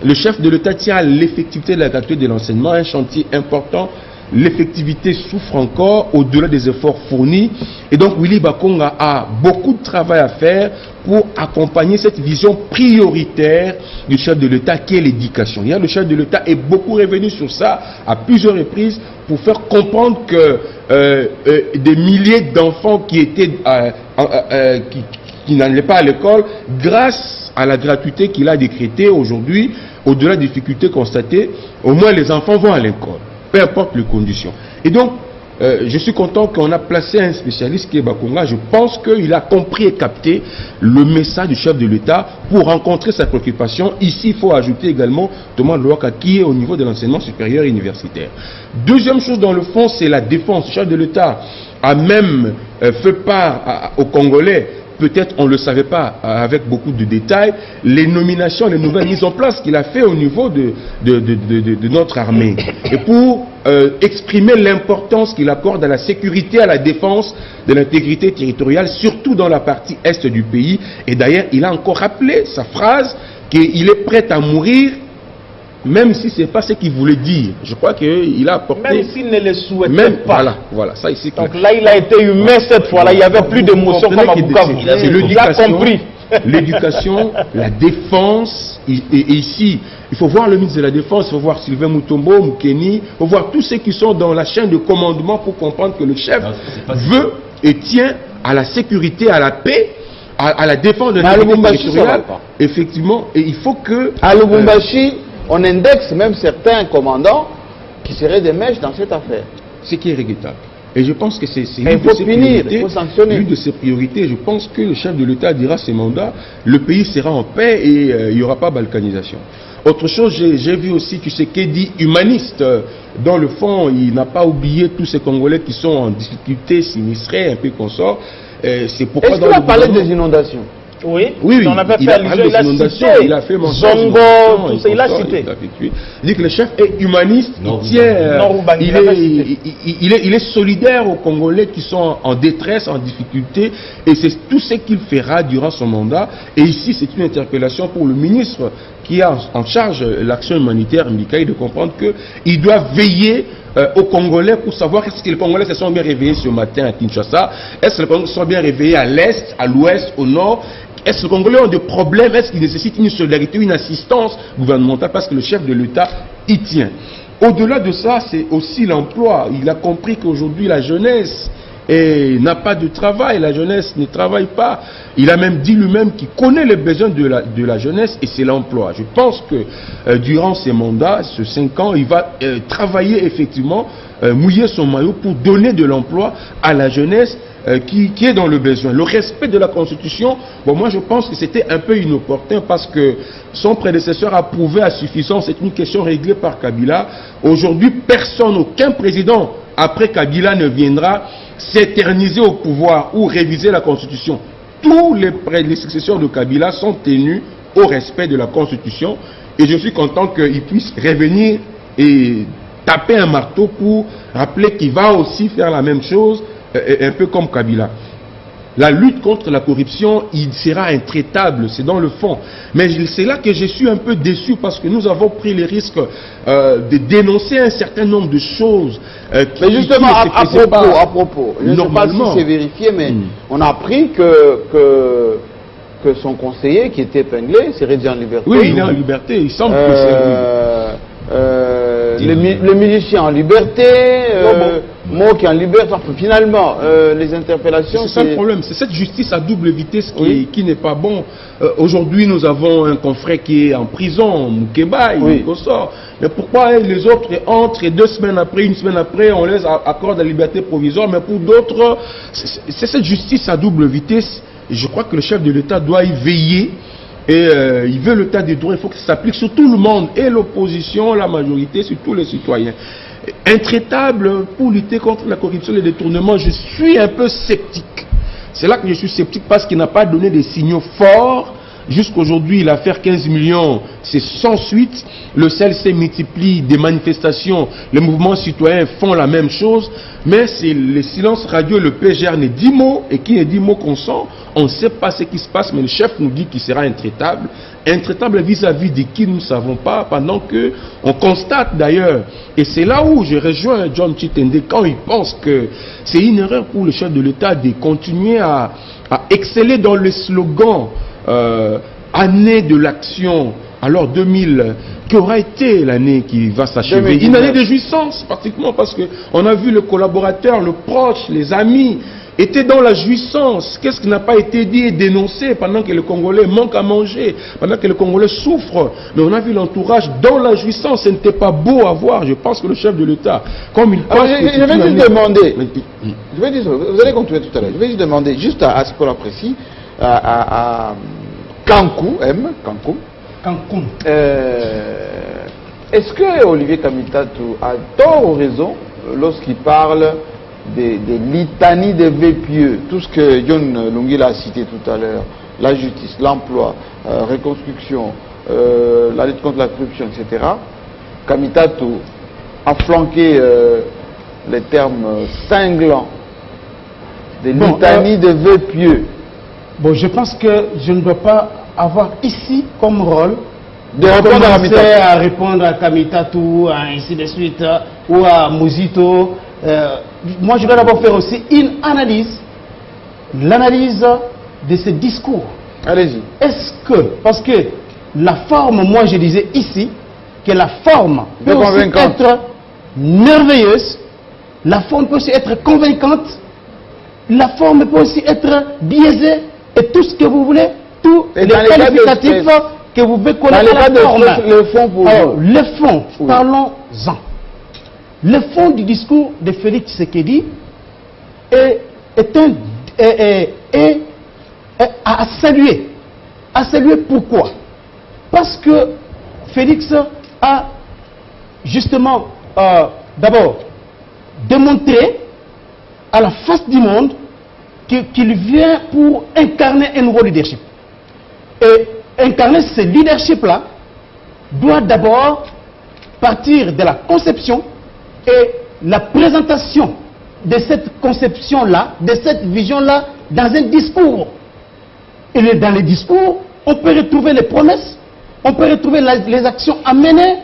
Le chef de l'État tient à l'effectivité de la gratuité de l'enseignement, un chantier important. L'effectivité souffre encore au-delà des efforts fournis. Et donc Willy Bakonga a beaucoup de travail à faire pour accompagner cette vision prioritaire du chef de l'État qui est l'éducation. Le chef de l'État est beaucoup revenu sur ça à plusieurs reprises pour faire comprendre que des milliers d'enfants qui étaient qui n'allaient pas à l'école, grâce à la gratuité qu'il a décrétée aujourd'hui, au-delà des difficultés constatées, au moins les enfants vont à l'école, peu importe les conditions. Et donc, je suis content qu'on a placé un spécialiste qui est Bakonga. Je pense qu'il a compris et capté le message du chef de l'État pour rencontrer sa préoccupation. Ici, il faut ajouter également Thomas Louaka qui est au niveau de l'enseignement supérieur et universitaire. Deuxième chose dans le fond, c'est la défense. Le chef de l'État a même fait part aux Congolais, peut-être on ne le savait pas avec beaucoup de détails, les nominations, les nouvelles mises en place qu'il a fait au niveau de notre armée. Et pour exprimer l'importance qu'il accorde à la sécurité, à la défense de l'intégrité territoriale, surtout dans la partie est du pays. Et d'ailleurs, il a encore rappelé sa phrase qu'il est prêt à mourir, même si ce n'est pas ce qu'il voulait dire. Je crois qu'il a apporté... Même s'il ne le souhaitait pas. Voilà, ça ici. Donc là, il a été humain cette fois-là. Il n'y avait plus d'émotion comme à Bukavu. C'est l'éducation, l'éducation, la défense. Et ici, il faut voir le ministre de la Défense, il faut voir Sylvain Mutombo, Moukeni, il faut voir tous ceux qui sont dans la chaîne de commandement pour comprendre que le chef veut et tient à la sécurité, à la paix, à la défense de l'intégrité territoriale. Effectivement, et il faut que... À Lubumbashi, on indexe même certains commandants qui seraient des mèches dans cette affaire. Ce qui est regrettable. Et je pense que c'est il faut punir, il faut sanctionner. L'une de ses priorités. Je pense que le chef de l'État dira ses mandats, le pays sera en paix et il n'y aura pas balkanisation. Autre chose, j'ai vu aussi que ce qu'il dit humaniste. Dans le fond, il n'a pas oublié tous ces Congolais qui sont en difficulté, sinistrés, un peu consort. C'est pourquoi est-ce qu'il a parlé des inondations? Oui, on avait fait allusion, il a fait mention, Zongo, tout ça, il a cité. Il dit que le chef est humaniste, il est solidaire aux Congolais qui sont en détresse, en difficulté, et c'est tout ce qu'il fera durant son mandat. Et ici, c'est une interpellation pour le ministre qui a en charge l'action humanitaire, Mikaï, de comprendre qu'il doit veiller aux Congolais pour savoir est-ce que les Congolais se sont bien réveillés ce matin à Kinshasa, est-ce que les Congolais se sont bien réveillés à l'est, à l'ouest, au nord. Est-ce que les Congolais ont des problèmes? Est-ce qu'ils nécessitent une solidarité, une assistance gouvernementale? Parce que le chef de l'État y tient. Au-delà de ça, c'est aussi l'emploi. Il a compris qu'aujourd'hui, la jeunesse n'a pas de travail. La jeunesse ne travaille pas. Il a même dit lui-même qu'il connaît les besoins de la jeunesse et c'est l'emploi. Je pense que durant ses mandats, ce 5 ans, il va travailler effectivement, mouiller son maillot pour donner de l'emploi à la jeunesse qui est dans le besoin. Le respect de la Constitution, bon, moi je pense que c'était un peu inopportun parce que son prédécesseur a prouvé à suffisance, c'est une question réglée par Kabila. Aujourd'hui, personne, aucun président après Kabila ne viendra s'éterniser au pouvoir ou réviser la Constitution. Tous les successeurs de Kabila sont tenus au respect de la Constitution et je suis content qu'il puisse revenir et taper un marteau pour rappeler qu'il va aussi faire la même chose, un peu comme Kabila. La lutte contre la corruption, il sera intraitable, c'est dans le fond. Mais c'est là que je suis un peu déçu parce que nous avons pris le risque de dénoncer un certain nombre de choses. Mais justement, à propos, je ne sais pas si c'est vérifié, mais on a appris que son conseiller qui était épinglé, c'est réduit en liberté. Oui, il est en liberté, il semble que c'est le musicien en liberté, moi qui en liberté, finalement, les interpellations... C'est ça le problème, c'est cette justice à double vitesse qui n'est pas bon. Aujourd'hui, nous avons un confrère qui est en prison, Moukeba, il ressort. Mais pourquoi les autres entrent et 2 semaines après, 1 semaine après, on les accorde la liberté provisoire, mais pour d'autres, c'est cette justice à double vitesse. Et je crois que le chef de l'État doit y veiller. Et il veut l'état des droits, il faut que ça s'applique sur tout le monde, et l'opposition, la majorité, sur tous les citoyens. Intraitable pour lutter contre la corruption et le détournement, je suis un peu sceptique. C'est là que je suis sceptique parce qu'il n'a pas donné des signaux forts. Jusqu'aujourd'hui, l'affaire 15 millions, c'est sans suite. Le CLC multiplie des manifestations, les mouvements citoyens font la même chose, mais c'est le silence radio, le PGR ne dit mot, et qui ne dit mot consent, on ne sait pas ce qui se passe, mais le chef nous dit qu'il sera intraitable. Intraitable vis-à-vis de qui nous ne savons pas, pendant que on constate d'ailleurs, et c'est là où je rejoins John Chitende, quand il pense que c'est une erreur pour le chef de l'État de continuer à exceller dans le slogan année de l'action, alors 2000, qui aura été l'année qui va s'achever, une année de jouissance, pratiquement, parce qu'on a vu le collaborateur, le proche, les amis, étaient dans la jouissance. Qu'est-ce qui n'a pas été dit et dénoncé pendant que les Congolais manquent à manger, pendant que les Congolais souffrent? Mais on a vu l'entourage dans la jouissance, ce n'était pas beau à voir. Je pense que le chef de l'État, comme il pense... je vais juste demander, vous allez continuer tout à l'heure, je vais juste demander, juste à ce point précis, à Cancun. Est-ce que Olivier Kamitatou a tort ou raison lorsqu'il parle des litanies de vœux pieux, tout ce que John Lungila a cité tout à l'heure, la justice, l'emploi, reconstruction, la lutte contre la corruption, etc. Kamitatou a flanqué les termes cinglants des litanies de vœux pieux. Bon, je pense que je ne dois pas avoir ici comme rôle de répondre à Kamitatou, ainsi de suite, ou à Mouzito. Moi, je dois d'abord faire aussi une analyse, l'analyse de ce discours. Allez-y. Est-ce que, parce que la forme, moi je disais ici, que la forme peut aussi être merveilleuse, la forme peut aussi être convaincante, la forme peut aussi être biaisée, et tout ce que vous voulez, tous les qualificatifs que vous pouvez connaître à la forme. Le fond, oui. Parlons-en. Le fond du discours de Félix Tshisekedi est à saluer. À saluer pourquoi? Parce que Félix a justement d'abord démontré à la face du monde qu'il vient pour incarner un nouveau leadership. Et incarner ce leadership-là doit d'abord partir de la conception et la présentation de cette conception-là, de cette vision-là, dans un discours. Et dans les discours, on peut retrouver les promesses, on peut retrouver les actions à mener,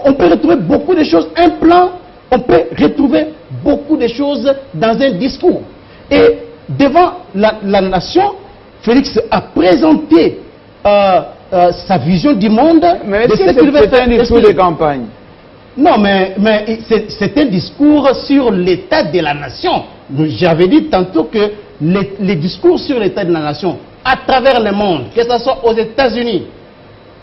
on peut retrouver beaucoup de choses, un plan, on peut retrouver beaucoup de choses dans un discours. Et devant la nation, Félix a présenté sa vision du monde. Mais est-ce que c'est un discours de campagne? Non, mais c'est un discours sur l'état de la nation. J'avais dit tantôt que les discours sur l'état de la nation, à travers le monde, que ce soit aux États-Unis,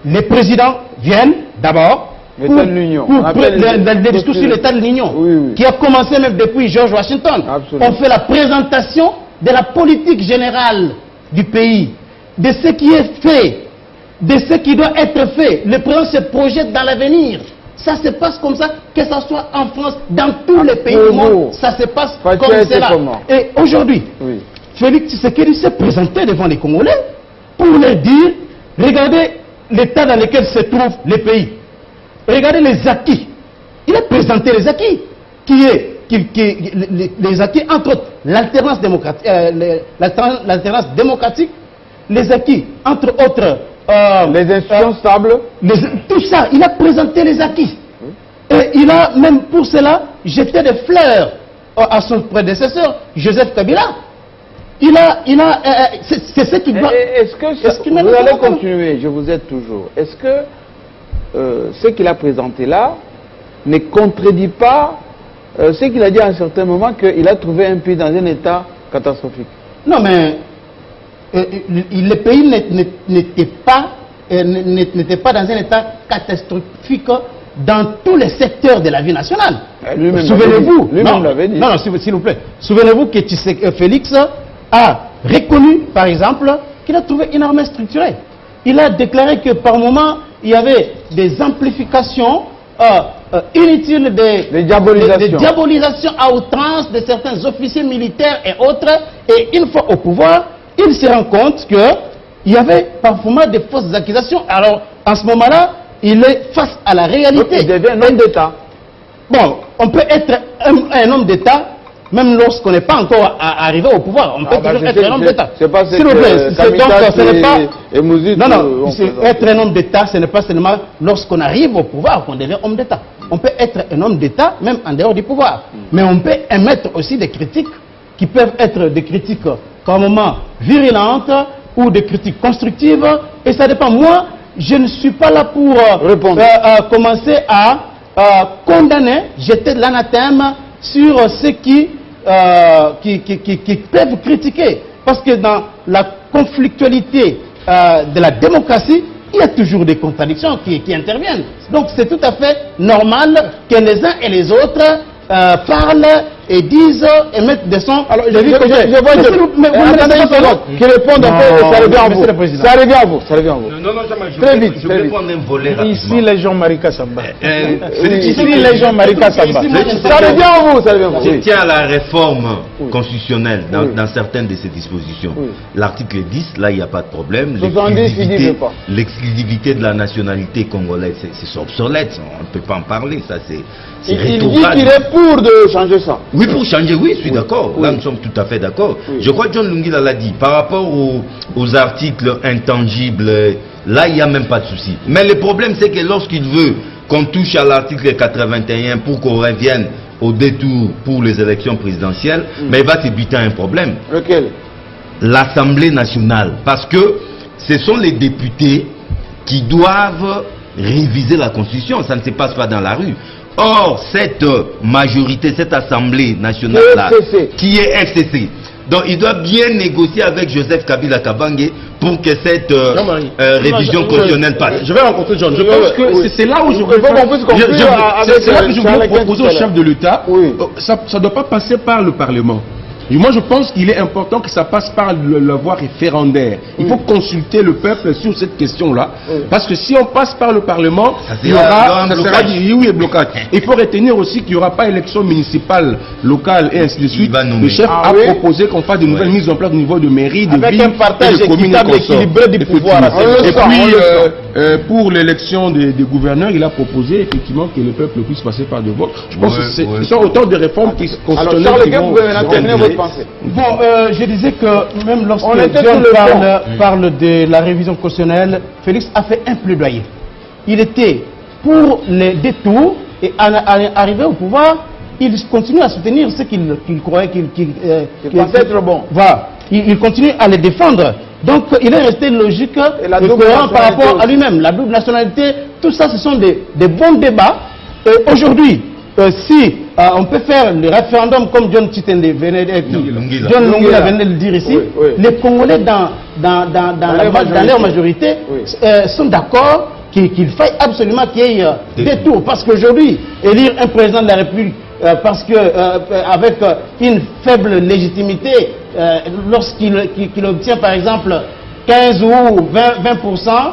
les présidents viennent d'abord l'état de l'Union. Le discours sur l'état de l'Union, oui. Qui a commencé même depuis George Washington. Absolument. On fait la présentation de la politique générale du pays, de ce qui est fait, de ce qui doit être fait. Le président se projette dans l'avenir. Ça se passe comme ça, que ce soit en France, dans tous les pays du monde, ça se passe comme cela. Et aujourd'hui, Félix Tshisekedi s'est présenté devant les Congolais pour leur dire, regardez l'état dans lequel se trouvent les pays. Regardez les acquis. Il a présenté les acquis, les acquis, entre autres, l'alternance démocratique, les acquis, entre autres, les institutions stables. Tout ça, il a présenté les acquis. Et il a même pour cela jeté des fleurs à son prédécesseur, Joseph Kabila. C'est ce qu'il doit... Est-ce que vous allez continuer, je vous aide toujours. Est-ce que ce qu'il a présenté là ne contredit pas ce qu'il a dit à un certain moment, qu'il a trouvé un pays dans un état catastrophique? Non, mais le pays n'était pas dans un état catastrophique dans tous les secteurs de la vie nationale. Souvenez-vous, non, s'il vous plaît, souvenez-vous que Félix a reconnu, par exemple, qu'il a trouvé une armée structurée. Il a déclaré que par moment, il y avait des amplifications inutiles, des diabolisations à outrance de certains officiers militaires et autres. Et une fois au pouvoir, il se rend compte qu'il y avait parfois des fausses accusations. Alors, en ce moment-là, il est face à la réalité. Donc, il devient un homme d'État. Bon, on peut être un homme d'État même lorsqu'on n'est pas encore arrivé au pouvoir. On peut toujours être un homme d'État. C'est pas s'il vous plaît, être un homme d'État, ce n'est pas seulement lorsqu'on arrive au pouvoir qu'on devient homme d'État. On peut être un homme d'État même en dehors du pouvoir. Mais on peut émettre aussi des critiques qui peuvent être des critiques par moments virulentes ou des critiques constructives. Et ça dépend. Moi, je ne suis pas là pour commencer à condamner, jeter de l'anathème sur ceux qui peuvent critiquer. Parce que dans la conflictualité de la démocratie, il y a toujours des contradictions qui interviennent. Donc c'est tout à fait normal que les uns et les autres parlent et disent et mettent des sons. Alors, je vois qui répondent un peu, ça revient à vous. Ça revient à vous. Ça revient à vous. Non, très vite. Je vais prendre un volet rapidement. Ici, les gens Marika Samba. Ici, les gens Marika Samba. Ça revient à vous. Ça revient à vous. Je tiens à la réforme constitutionnelle dans certaines de ces dispositions. L'article 10, là, il n'y a pas de problème. L'exclusivité de la nationalité congolaise, c'est obsolète. On ne peut pas en parler. Ça, c'est il dit qu'il est pour de changer ça. Oui, pour changer, oui, je suis d'accord. Là, nous sommes tout à fait d'accord. Je crois que John Lungila l'a dit. Par rapport aux articles intangibles, là, il n'y a même pas de souci. Mais le problème, c'est que lorsqu'il veut qu'on touche à l'article 81 pour qu'on revienne au détour pour les élections présidentielles, mais il va se buter à un problème. Lequel? L'Assemblée nationale. Parce que ce sont les députés qui doivent réviser la Constitution. Ça ne se passe pas dans la rue. Or, cette majorité, cette Assemblée nationale-là, qui est FCC, donc il doit bien négocier avec Joseph Kabila Kabange pour que cette révision constitutionnelle passe. Je vais rencontrer John. Je pense que c'est là où je veux proposer au chef de l'État. Ça ne doit pas passer par le Parlement. Et moi, je pense qu'il est important que ça passe par la voie référendaire. Il faut consulter le peuple sur cette question-là. Parce que si on passe par le Parlement, il y aura un blocage. Il faut retenir aussi qu'il n'y aura pas élection municipale, locale et ainsi de suite. Le chef a proposé qu'on fasse de nouvelles mises en place au niveau de mairie, de ville, un partage de communes et équilibré du pouvoir. Et puis, pour l'élection des gouverneurs, il a proposé effectivement que le peuple puisse passer par des votes. Je pense que ce sont autant de réformes qui constitutionnelles qui vont... Bon, je disais que même lorsque John parle de la révision constitutionnelle, Félix a fait un plaidoyer. Il était pour les détours et arrivé au pouvoir, il continue à soutenir ce qu'il croyait qu'il pensait être bon. Voilà. Il continue à les défendre. Donc il est resté logique et cohérent par rapport à lui-même. La double nationalité, tout ça, ce sont des bons débats. Aujourd'hui, si on peut faire le référendum comme John Chitende venait de le dire ici, les Congolais dans leur majorité sont d'accord qu'il faille absolument qu'il y ait des tours. Parce qu'aujourd'hui, élire un président de la République parce que avec une faible légitimité, lorsqu'il obtient par exemple 15 ou 20%,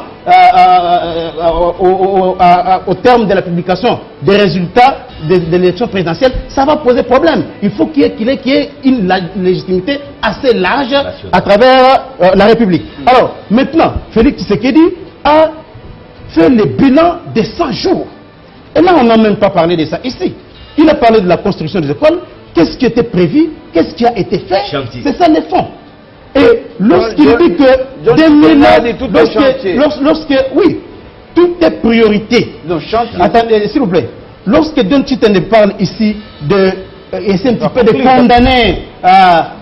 au terme de la publication des résultats de l'élection présidentielle, ça va poser problème. Il faut qu'il y ait une légitimité assez large à travers la République. Alors, maintenant, Félix Tshisekedi a fait le bilan des 100 jours. Et là, on n'a même pas parlé de ça ici. Il a parlé de la construction des écoles. Qu'est-ce qui était prévu? Qu'est-ce qui a été fait? C'est ça les fonds. Et lorsqu'il dit que 2000, oui, tout est priorité. Attendez, s'il vous plaît. Lorsque John Chitende parle ici de essayer un petit peu de condamner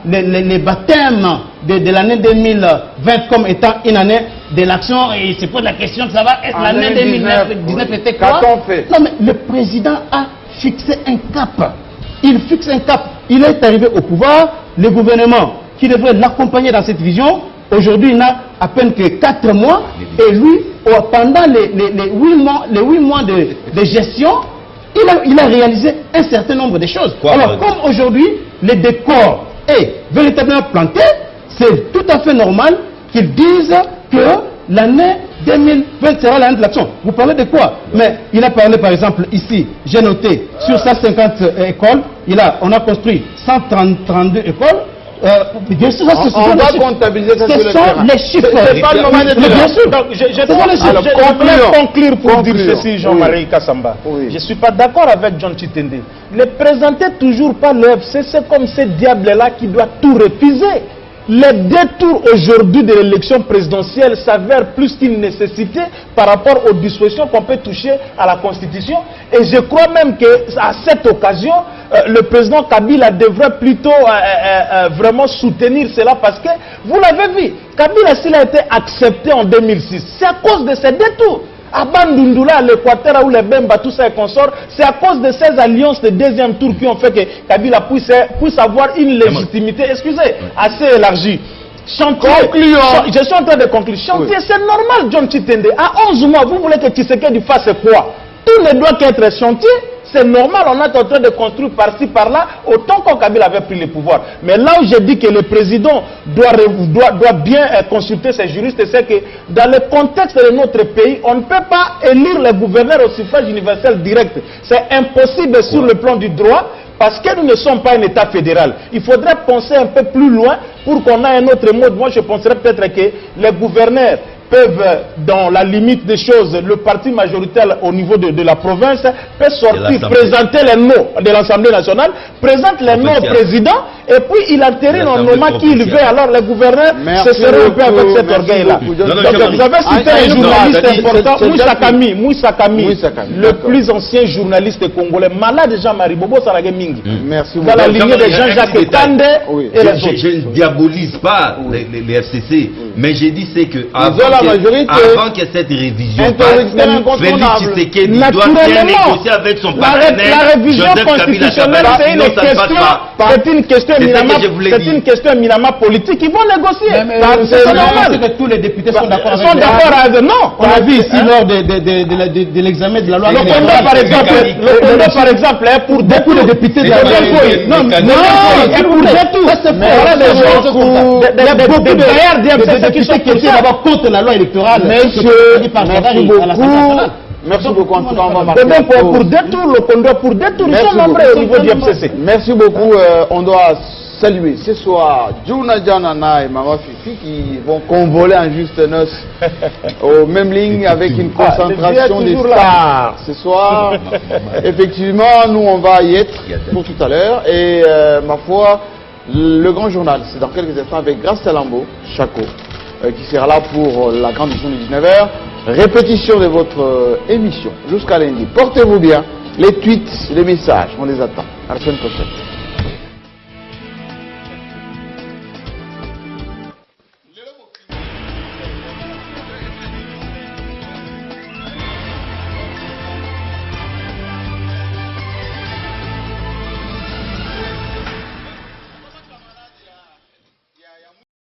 les baptêmes de l'année 2020 comme étant une année de l'action, et il se pose la question de savoir est-ce l'année 2019 était quoi? Non, mais le président a fixé un cap. Il fixe un cap. Il est arrivé au pouvoir, le gouvernement qui devrait l'accompagner dans cette vision, aujourd'hui il n'a à peine que 4 mois, et lui, pendant les 8 mois de gestion, il a réalisé un certain nombre de choses. Alors, comme aujourd'hui, le décor est véritablement planté, c'est tout à fait normal qu'ils disent que l'année 2020 sera l'année de l'action. Vous parlez de quoi? Mais il a parlé, par exemple, ici, j'ai noté, sur 150 écoles, on a construit 132 écoles. Bien sûr, on va comptabiliser ça sur le terrain. Les chiffres. C'est pas le moment de bien sûr. Donc, je vais conclure pour dire ceci, Jean-Marie Kassamba. Oui. Je ne suis pas d'accord avec John Chitende. Ne présentez toujours pas le FCC comme ce diable-là qui doit tout refuser. Les détours aujourd'hui de l'élection présidentielle s'avèrent plus qu'une nécessité par rapport aux dispositions qu'on peut toucher à la Constitution. Et je crois même qu'à cette occasion, le président Kabila devrait plutôt vraiment soutenir cela parce que, vous l'avez vu, Kabila s'il a été accepté en 2006, c'est à cause de ces détours. À Bandundula, l'Équateur, où les Bemba, tout ça et consorts, c'est à cause de ces alliances de deuxième tour qui ont fait que Kabila puisse avoir une légitimité, excusez, assez élargie. Chantier, je suis en train de conclure. Chantier, c'est normal, John Chitende. À 11 mois, vous voulez que Tshisekedi fasse quoi? Tout ne doit qu'être chantier. C'est normal, on est en train de construire par-ci, par-là, autant qu'on Kabila avait pris le pouvoir. Mais là où je dis que le président doit bien consulter ses juristes, c'est que dans le contexte de notre pays, on ne peut pas élire les gouverneurs au suffrage universel direct. C'est impossible sur le plan du droit, parce que nous ne sommes pas un État fédéral. Il faudrait penser un peu plus loin pour qu'on ait un autre mode. Moi, je penserais peut-être que les gouverneurs peuvent, dans la limite des choses, le parti majoritaire au niveau de la province peut sortir, présenter les noms de l'Assemblée nationale, présente les noms au président, et puis il entérine en nommant qui il veut. Alors les gouverneurs se seront un peu avec cet orgueil-là. Vous avez cité un journaliste important, Moussa Kami, le plus ancien journaliste congolais, malade Jean-Marie Bobo Saragé Mingi. Merci beaucoup. Dans la lignée de Jean-Jacques Kande et les autres. Je ne diabolise pas les FCC, mais j'ai dit c'est que avant que cette révision passe, Félix Tshisekedi doit bien négocier avec son partenaire. La révision constitutionnelle, c'est une question éminemment politique. Ils vont négocier. C'est normal que tous les députés sont d'accord avec non. On a vu ici lors de l'examen de la loi. Le Congo, par exemple, est pour beaucoup de députés de la Non, et pour détour. Il y a beaucoup de députés qui étaient d'abord contre la loi électorale. Merci beaucoup. En tout cas, on va marquer pour détour, le Congo pour détour, ils sont nombreux au niveau du FCC. Merci beaucoup. On doit saluer ce soir Djouna Djanana et Mama Fifi qui vont convoler en juste noces aux mêmes lignes avec une concentration des stars ce soir. Effectivement, nous on va y être pour tout à l'heure et ma foi, le grand journal, c'est dans quelques instants avec Grace Salambo, Chaco, qui sera là pour la grande édition du 19h. Répétition de votre émission jusqu'à lundi. Portez-vous bien. Les tweets, les messages, on les attend. À la semaine prochaine.